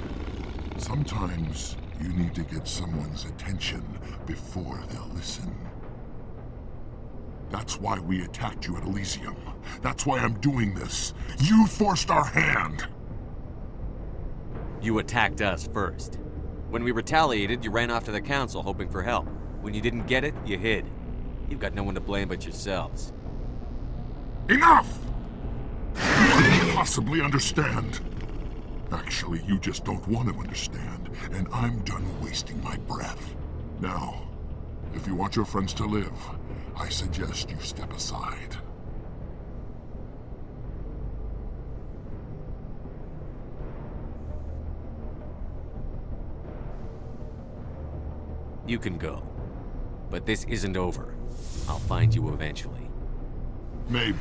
Sometimes you need to get someone's attention before they'll listen. That's why we attacked you at Elysium. That's why I'm doing this. You forced our hand! You attacked us first. When we retaliated, you ran off to the Council hoping for help. When you didn't get it, you hid. You've got no one to blame but yourselves. Enough! You couldn't possibly understand. Actually, you just don't want to understand, and I'm done wasting my breath. Now, if you want your friends to live, I suggest you step aside. You can go. But this isn't over. I'll find you eventually. Maybe.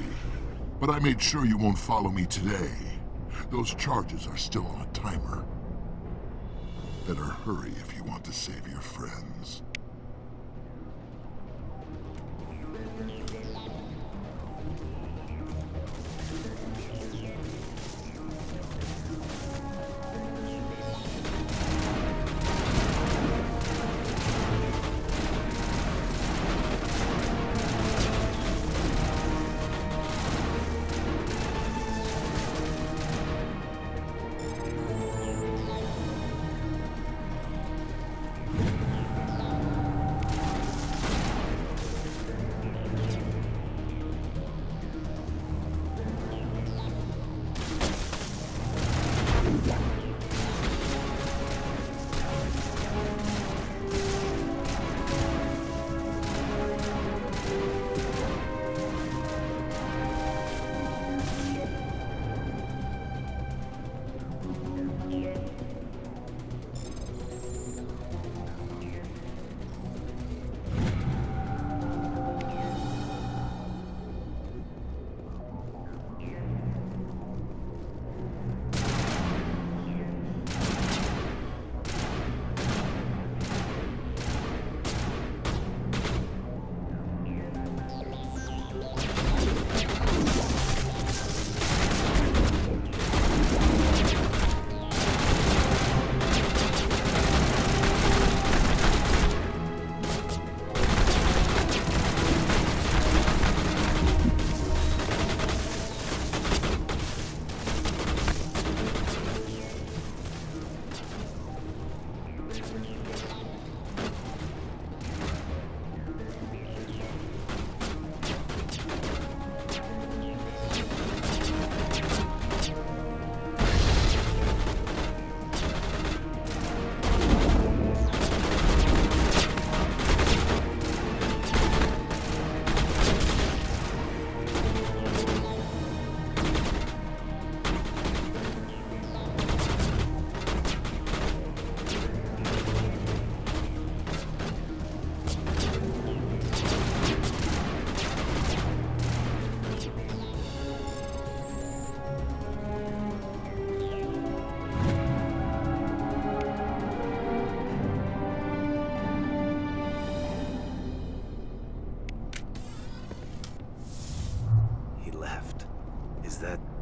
But I made sure you won't follow me today. Those charges are still on a timer. Better hurry if you want to save your friends.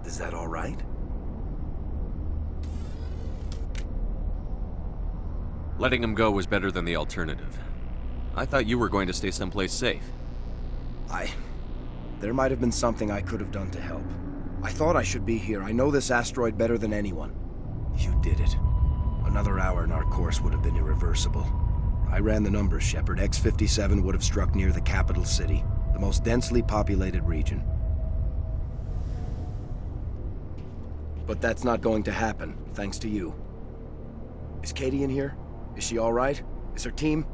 Is that all right? Letting him go was better than the alternative. I thought you were going to stay someplace safe. There might have been something I could have done to help. I thought I should be here. I know this asteroid better than anyone. You did it. Another hour and our course would have been irreversible. I ran the numbers, Shepard. X-57 would have struck near the capital city, the most densely populated region. But that's not going to happen, thanks to you. Is Katie in here? Is she all right? Is her team?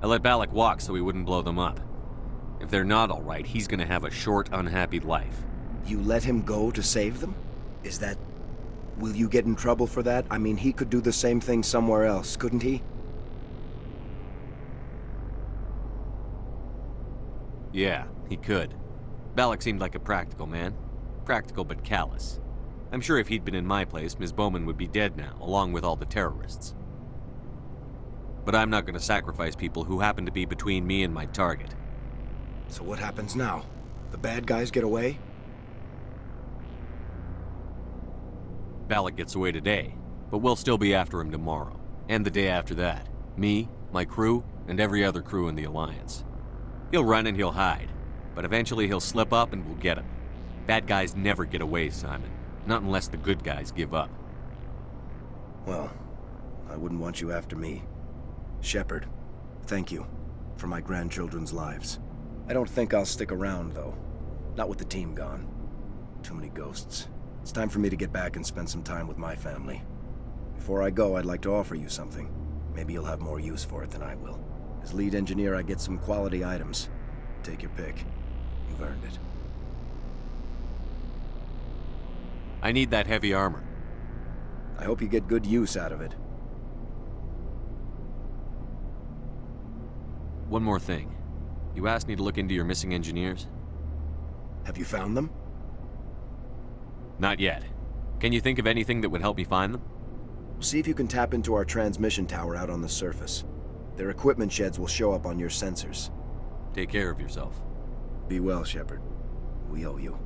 I let Balak walk so he wouldn't blow them up. If they're not all right, he's gonna have a short, unhappy life. You let him go to save them? Is that... Will you get in trouble for that? I mean, he could do the same thing somewhere else, couldn't he? Yeah, he could. Balak seemed like a practical man. Practical but callous. I'm sure if he'd been in my place, Ms. Bowman would be dead now, along with all the terrorists. But I'm not gonna sacrifice people who happen to be between me and my target. So what happens now? The bad guys get away? Balak gets away today, but we'll still be after him tomorrow. And the day after that. Me, my crew, and every other crew in the Alliance. He'll run and he'll hide, but eventually he'll slip up and we'll get him. Bad guys never get away, Simon. Not unless the good guys give up. Well, I wouldn't want you after me. Shepard, thank you for my grandchildren's lives. I don't think I'll stick around, though. Not with the team gone. Too many ghosts. It's time for me to get back and spend some time with my family. Before I go, I'd like to offer you something. Maybe you'll have more use for it than I will. As lead engineer, I get some quality items. Take your pick. You've earned it. I need that heavy armor. I hope you get good use out of it. One more thing. You asked me to look into your missing engineers? Have you found them? Not yet. Can you think of anything that would help me find them? See if you can tap into our transmission tower out on the surface. Their equipment sheds will show up on your sensors. Take care of yourself. Be well, Shepard. We owe you.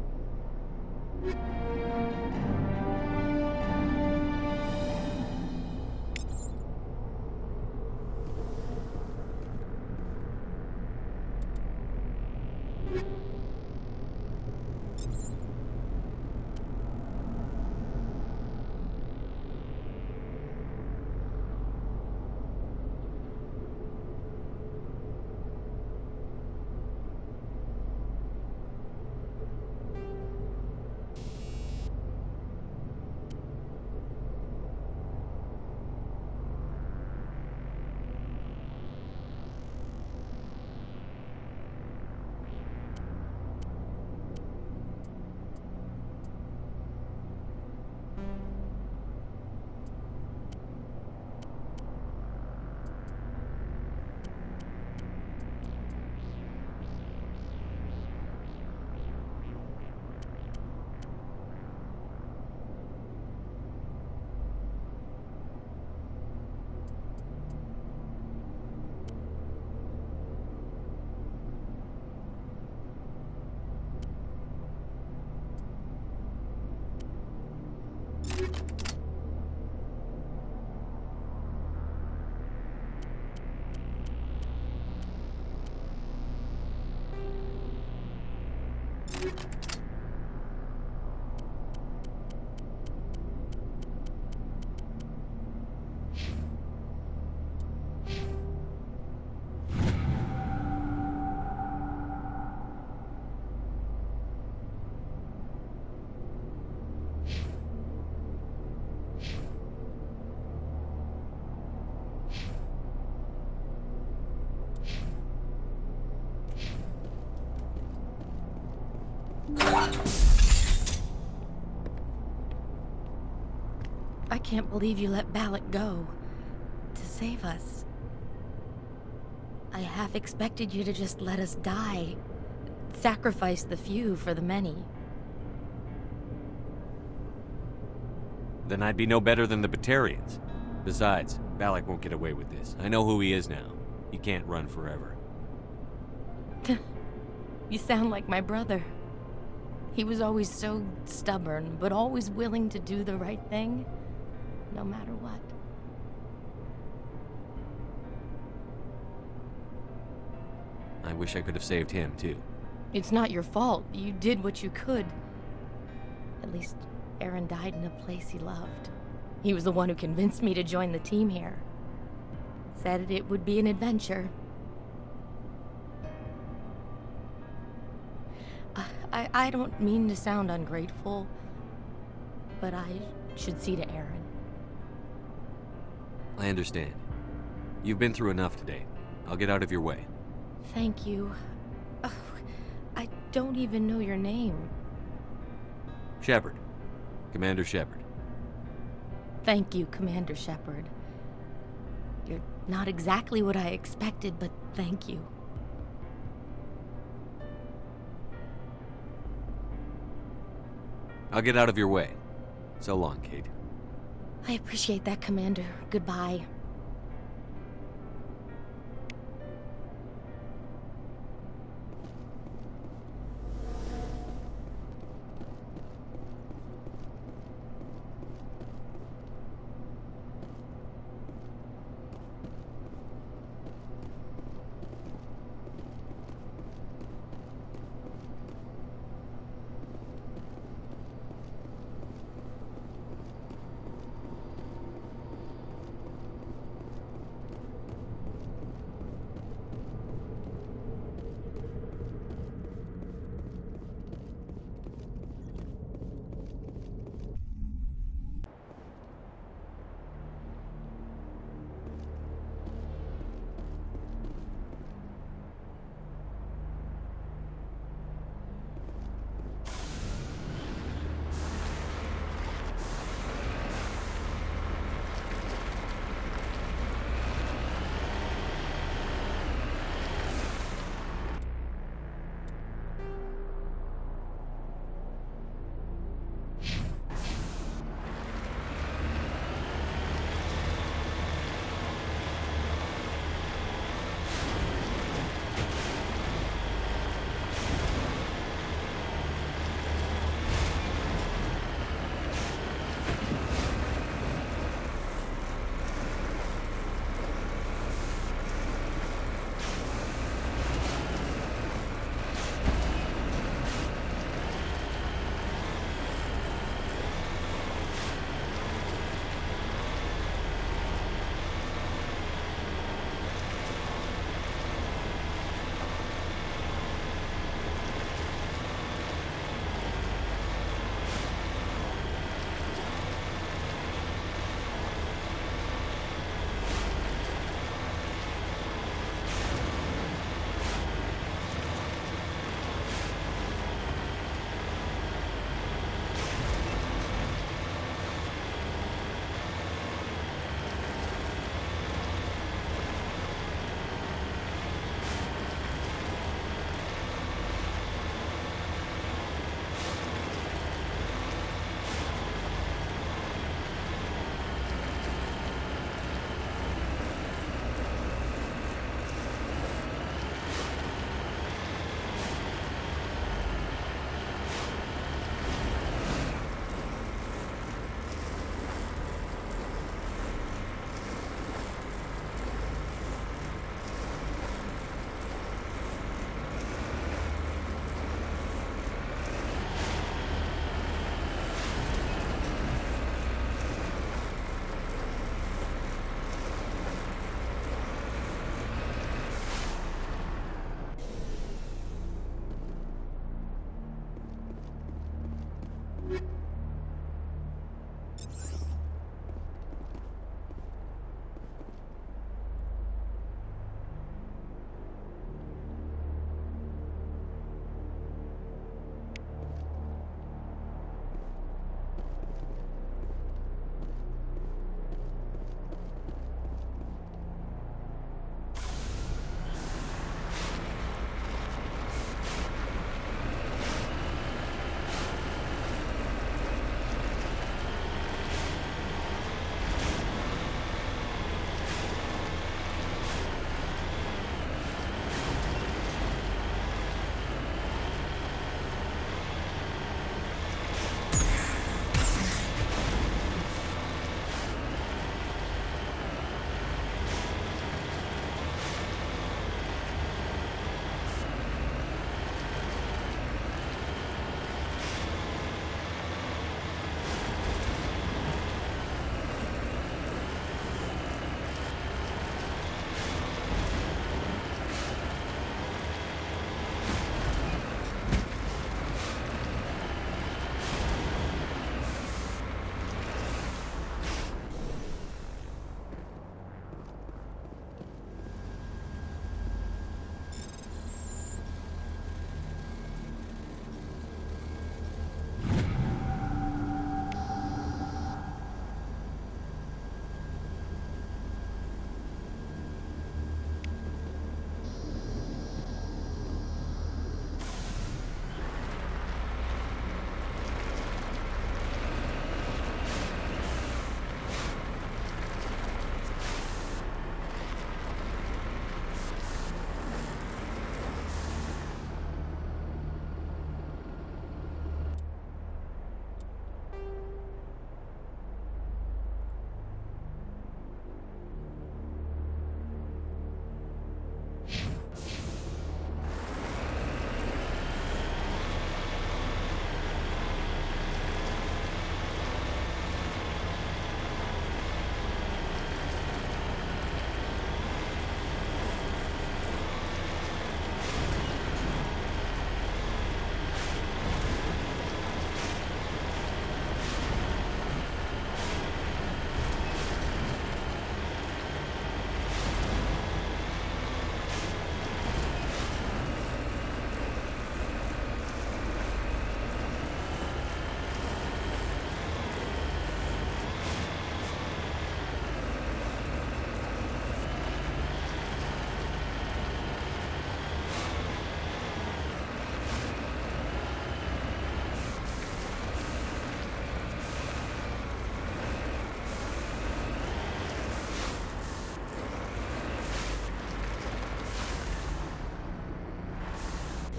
I can't believe you let Balak go. To save us. I half expected you to just let us die. Sacrifice the few for the many. Then I'd be no better than the Batarians. Besides, Balak won't get away with this. I know who he is now. He can't run forever. You sound like my brother. He was always so stubborn, but always willing to do the right thing, no matter what. I wish I could have saved him, too. It's not your fault. You did what you could. At least, Aaron died in a place he loved. He was the one who convinced me to join the team here. Said it would be an adventure. I don't mean to sound ungrateful, but I should see to Aaron. I understand. You've been through enough today. I'll get out of your way. Thank you. Oh, I don't even know your name. Shepard. Commander Shepard. Thank you, Commander Shepard. You're not exactly what I expected, but thank you. I'll get out of your way. So long, Kate. I appreciate that, Commander. Goodbye.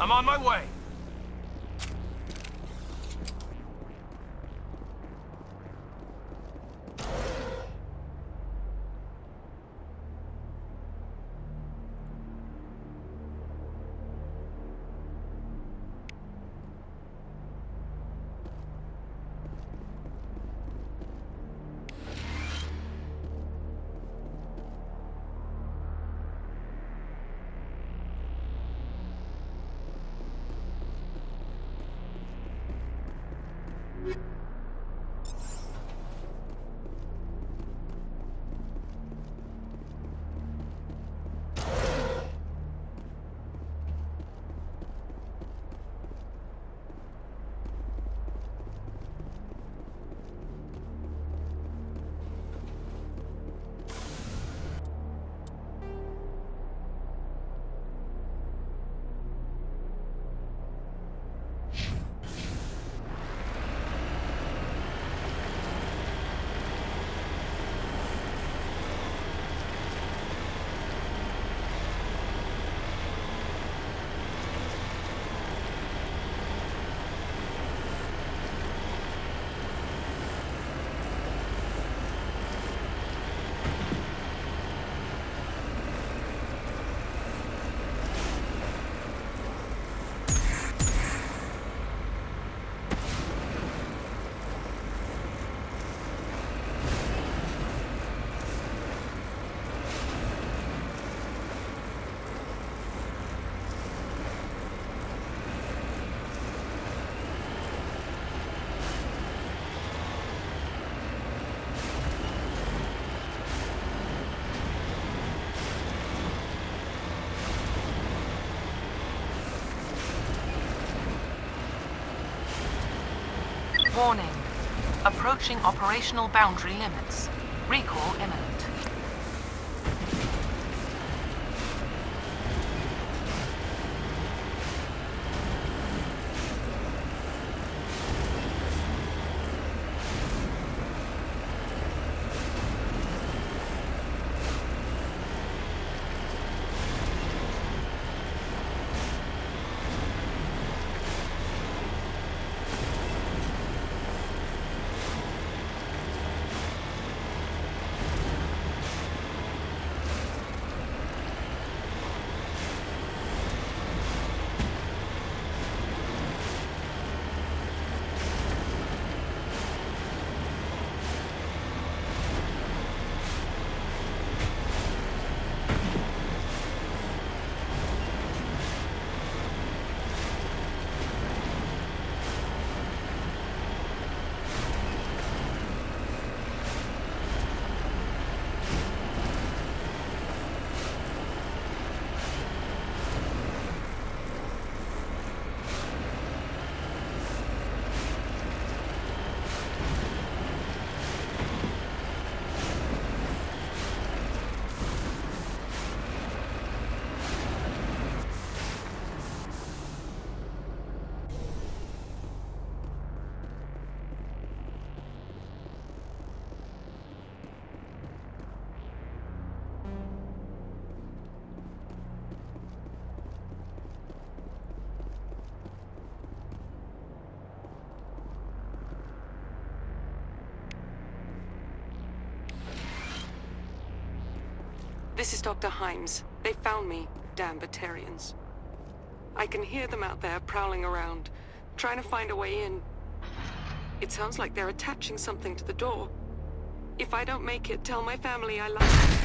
I'm on my way. Warning. Approaching operational boundary limits. Recall imminent. This is Dr. Himes. They found me, damn Batarians. I can hear them out there prowling around, trying to find a way in. It sounds like they're attaching something to the door. If I don't make it, tell my family I love them.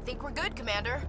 Think we're good, Commander.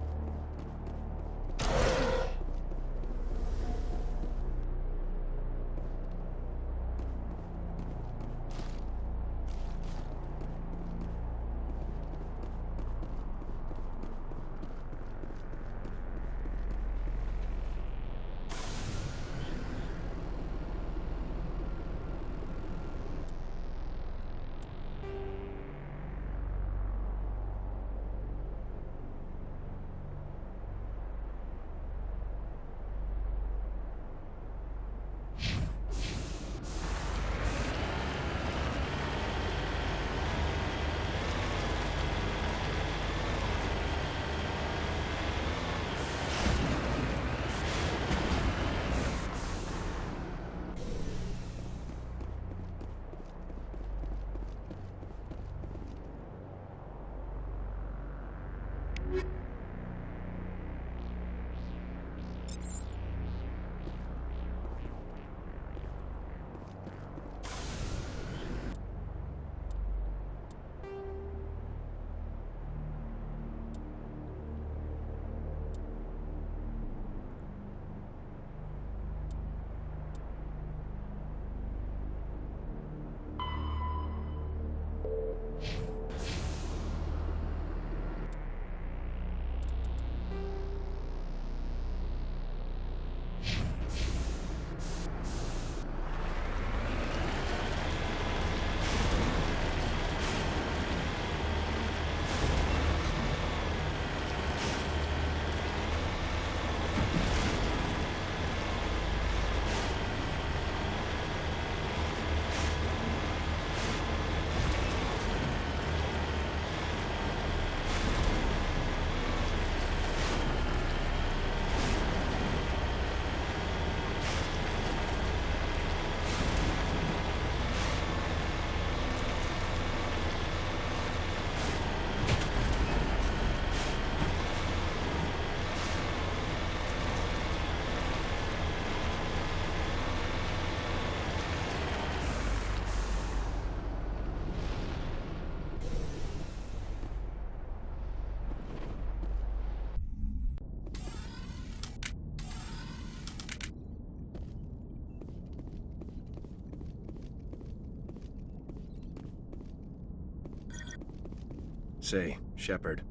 Say, Shepard,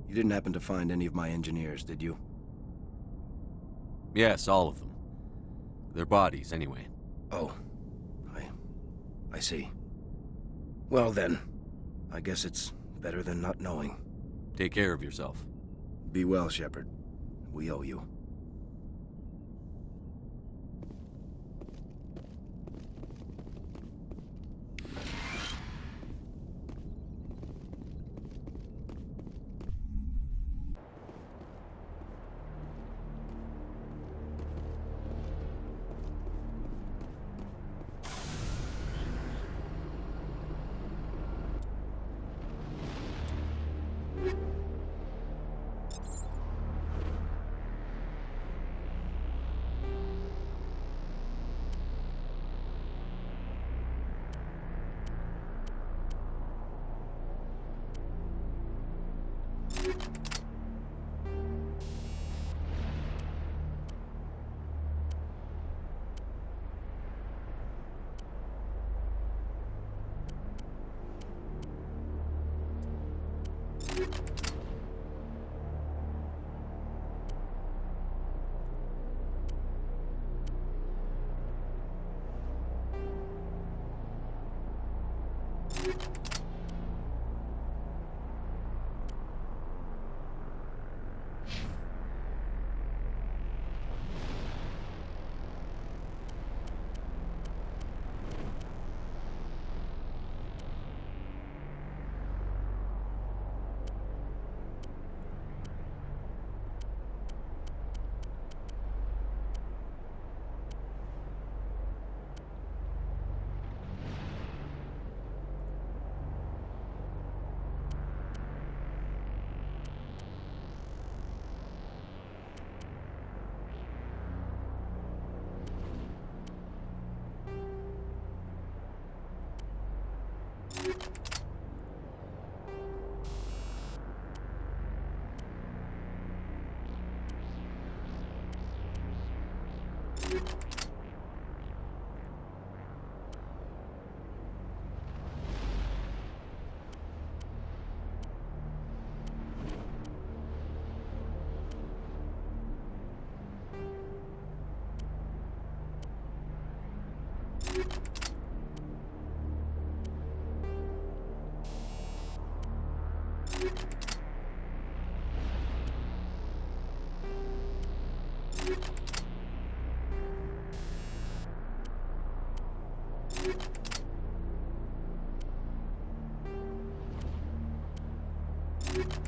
you didn't happen to find any of my engineers, did you? Yes, all of them. Their bodies, anyway. Oh. I see. Well then, I guess it's better than not knowing. Take care of yourself. Be well, Shepard. We owe you. you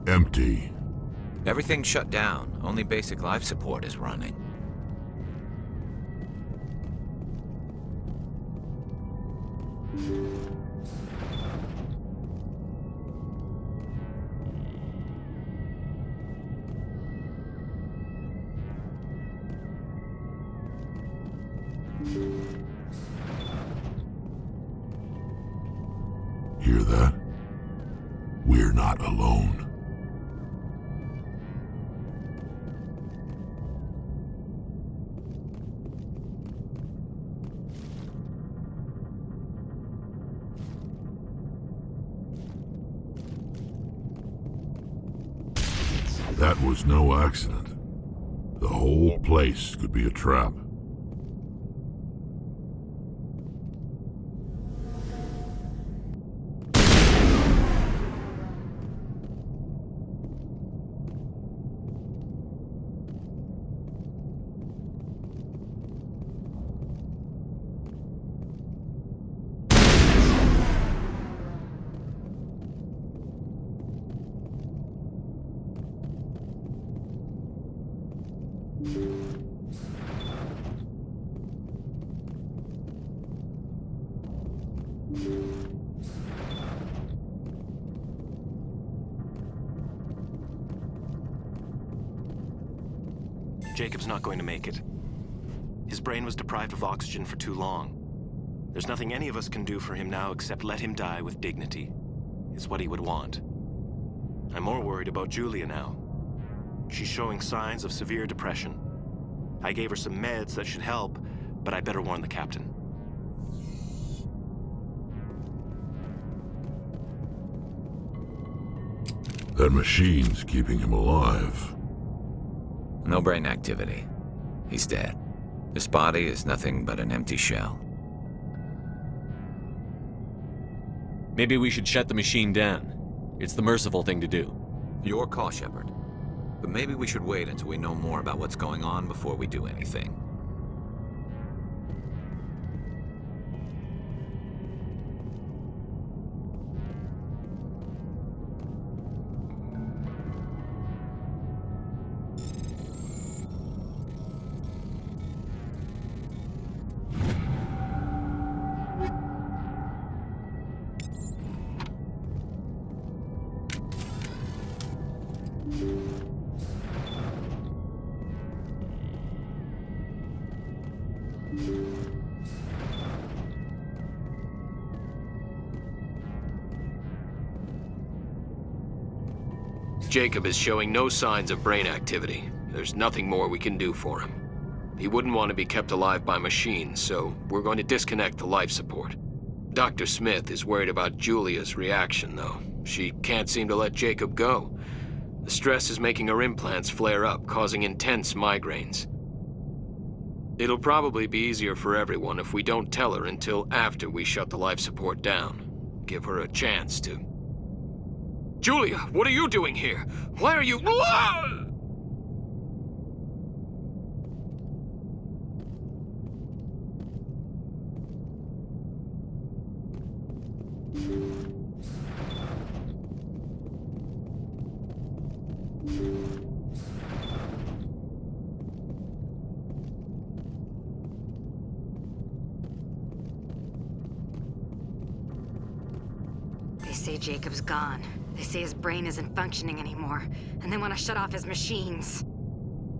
Empty. Everything's shut down. Only basic life support is running. Hear that? We're not alone. That was no accident. The whole place could be a trap. Jacob's not going to make it. His brain was deprived of oxygen for too long. There's nothing any of us can do for him now except let him die with dignity. It's what he would want. I'm more worried about Julia now. She's showing signs of severe depression. I gave her some meds that should help, but I better warn the captain. That machine's keeping him alive. No brain activity. He's dead. His body is nothing but an empty shell. Maybe we should shut the machine down. It's the merciful thing to do. Your call, Shepard. But maybe we should wait until we know more about what's going on before we do anything. Jacob is showing no signs of brain activity. There's nothing more we can do for him. He wouldn't want to be kept alive by machines, so we're going to disconnect the life support. Dr. Smith is worried about Julia's reaction, though. She can't seem to let Jacob go. The stress is making her implants flare up, causing intense migraines. It'll probably be easier for everyone if we don't tell her until after we shut the life support down. Give her a chance to... Julia, what are you doing here? Why are you... They say Jacob's gone. They say his brain isn't functioning anymore, and they want to shut off his machines.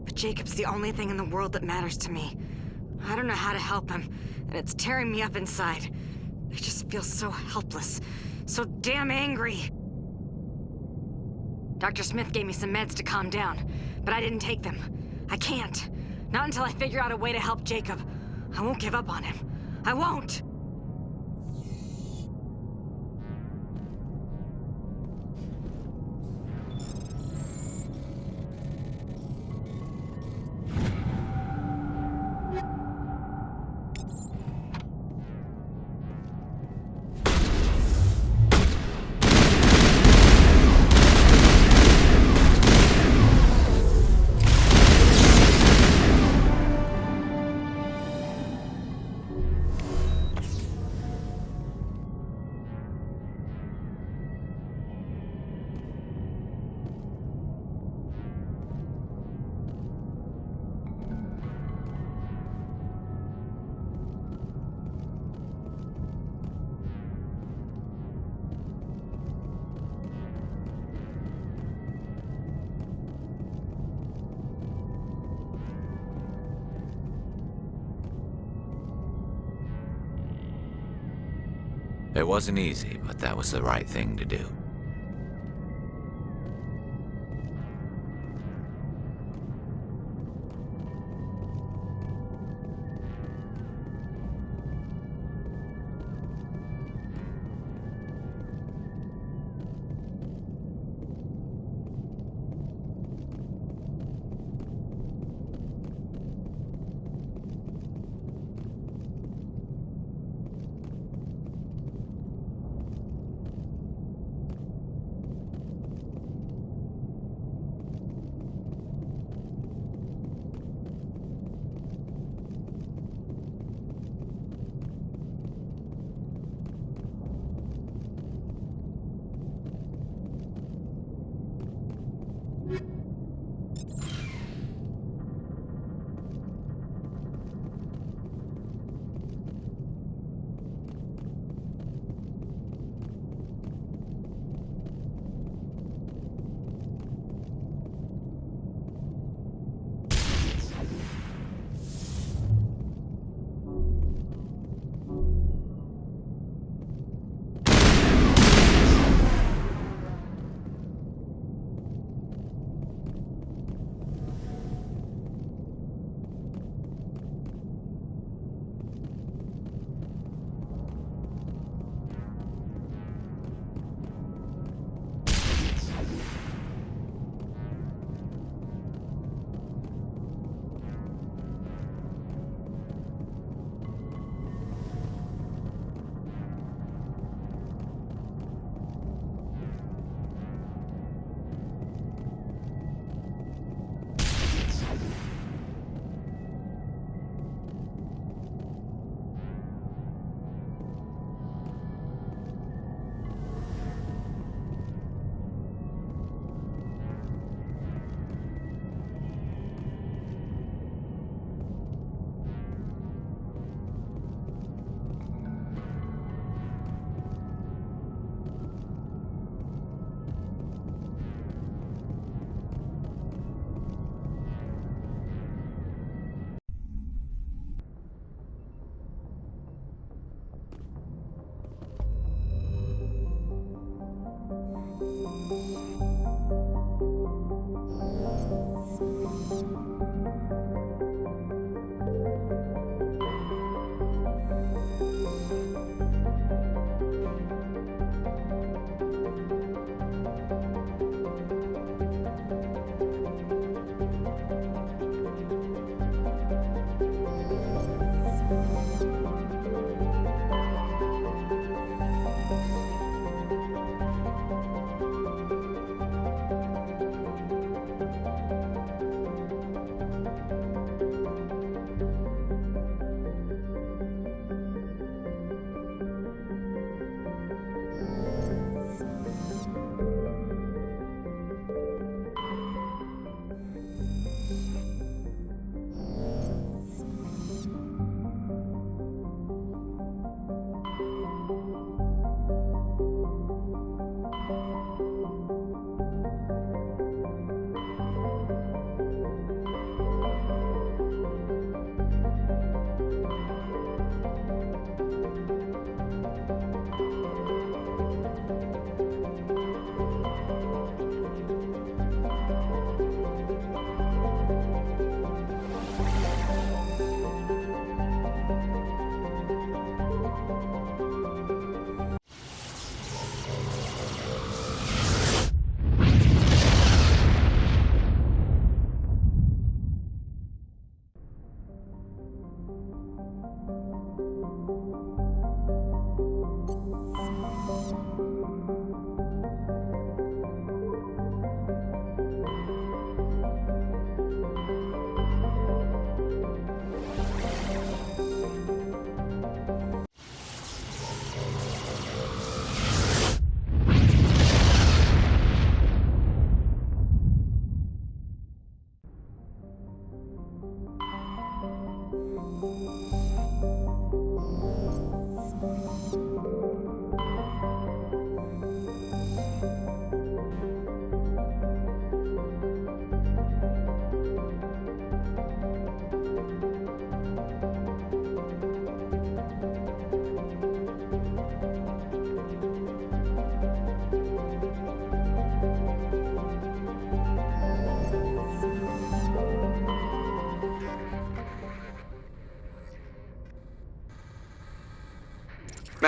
But Jacob's the only thing in the world that matters to me. I don't know how to help him, and it's tearing me up inside. I just feel so helpless, so damn angry. Dr. Smith gave me some meds to calm down, but I didn't take them. I can't. Not until I figure out a way to help Jacob. I won't give up on him. I won't! It wasn't easy, but that was the right thing to do.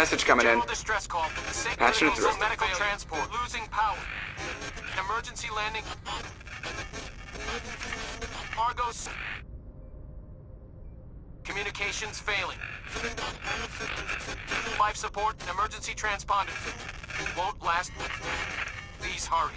Message coming in. Distress call. Patching it through. Medical transport. Losing power. Emergency landing. Argos. Communications failing. Life support and emergency transponder. Won't last. Please hurry.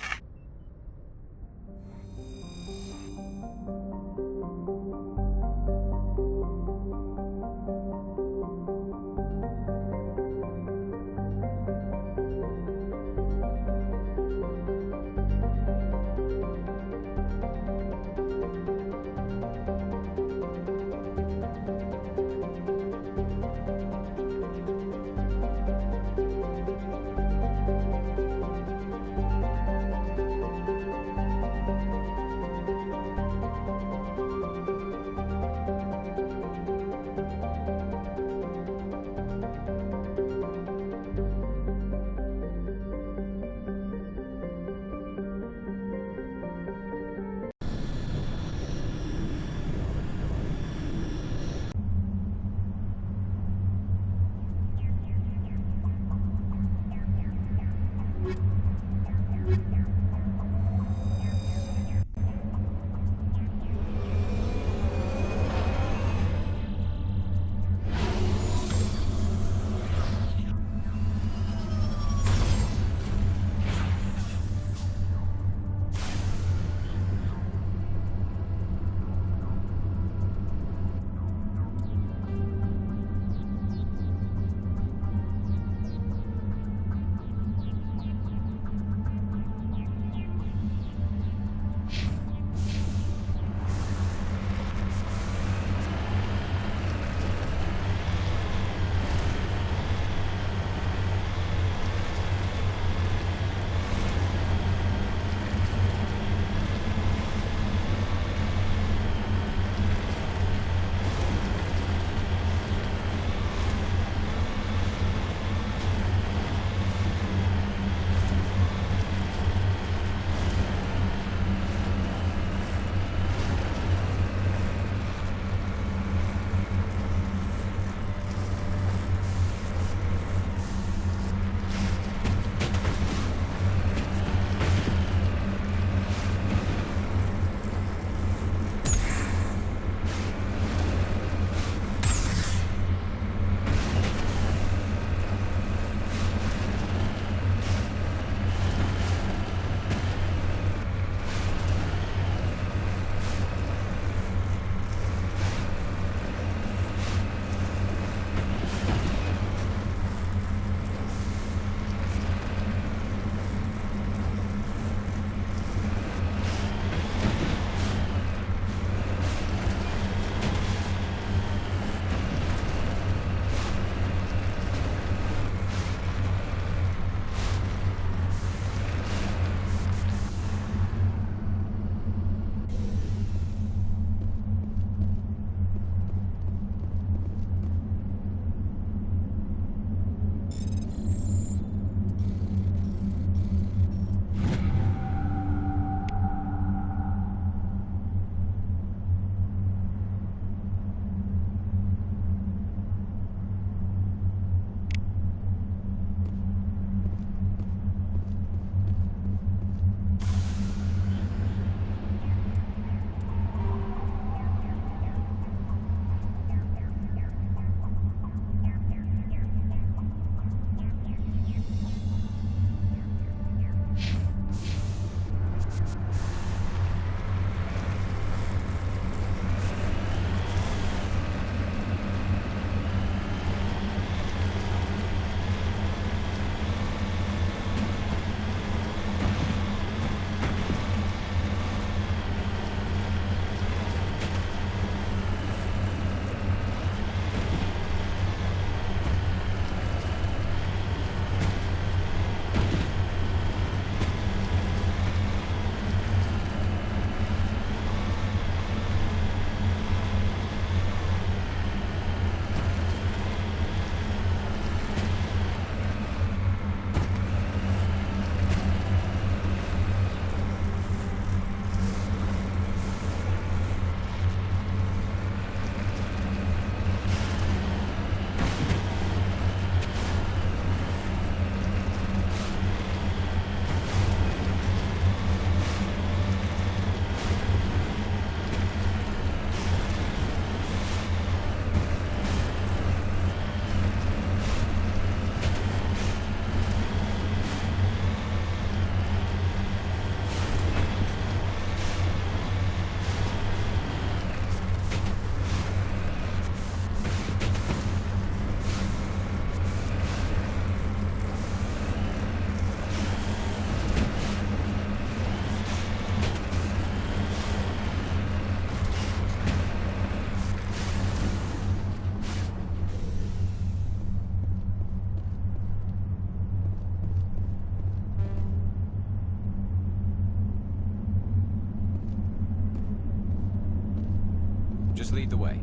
Just lead the way.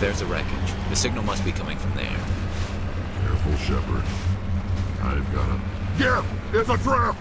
There's the wreckage. The signal must be coming from there. Careful, Shepard. I've got him. Gip! It's a trap!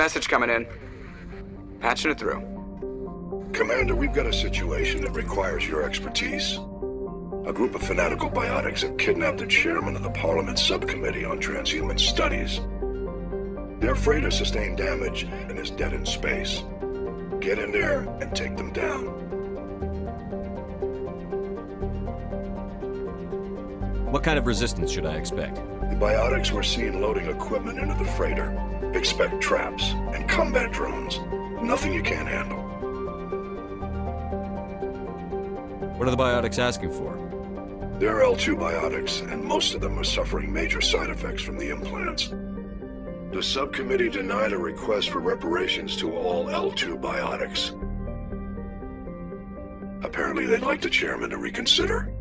Message coming in. Patching it through. Commander, we've got a situation that requires your expertise. A group of fanatical biotics have kidnapped the chairman of the Parliament Subcommittee on Transhuman Studies. Their freighter sustained damage and is dead in space. Get in there and take them down. What kind of resistance should I expect? The biotics were seen loading equipment into the freighter. Expect traps and combat drones. Nothing you can't handle. What are the biotics asking for? They're L2 biotics, and most of them are suffering major side effects from the implants. The subcommittee denied a request for reparations to all L2 biotics. Apparently they'd like the chairman to reconsider.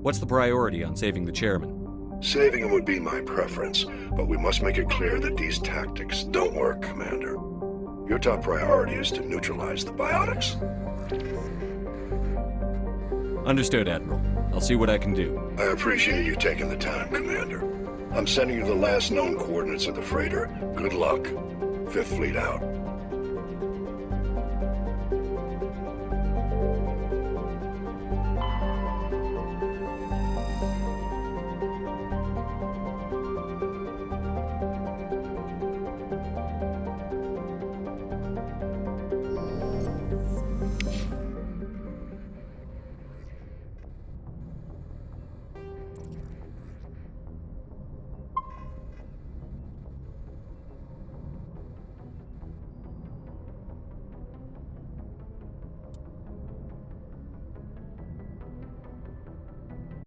What's the priority on saving the chairman? Saving him would be my preference, but we must make it clear that these tactics don't work, Commander. Your top priority is to neutralize the biotics. Understood, Admiral. I'll see what I can do. I appreciate you taking the time, Commander. I'm sending you the last known coordinates of the freighter. Good luck. Fifth Fleet out.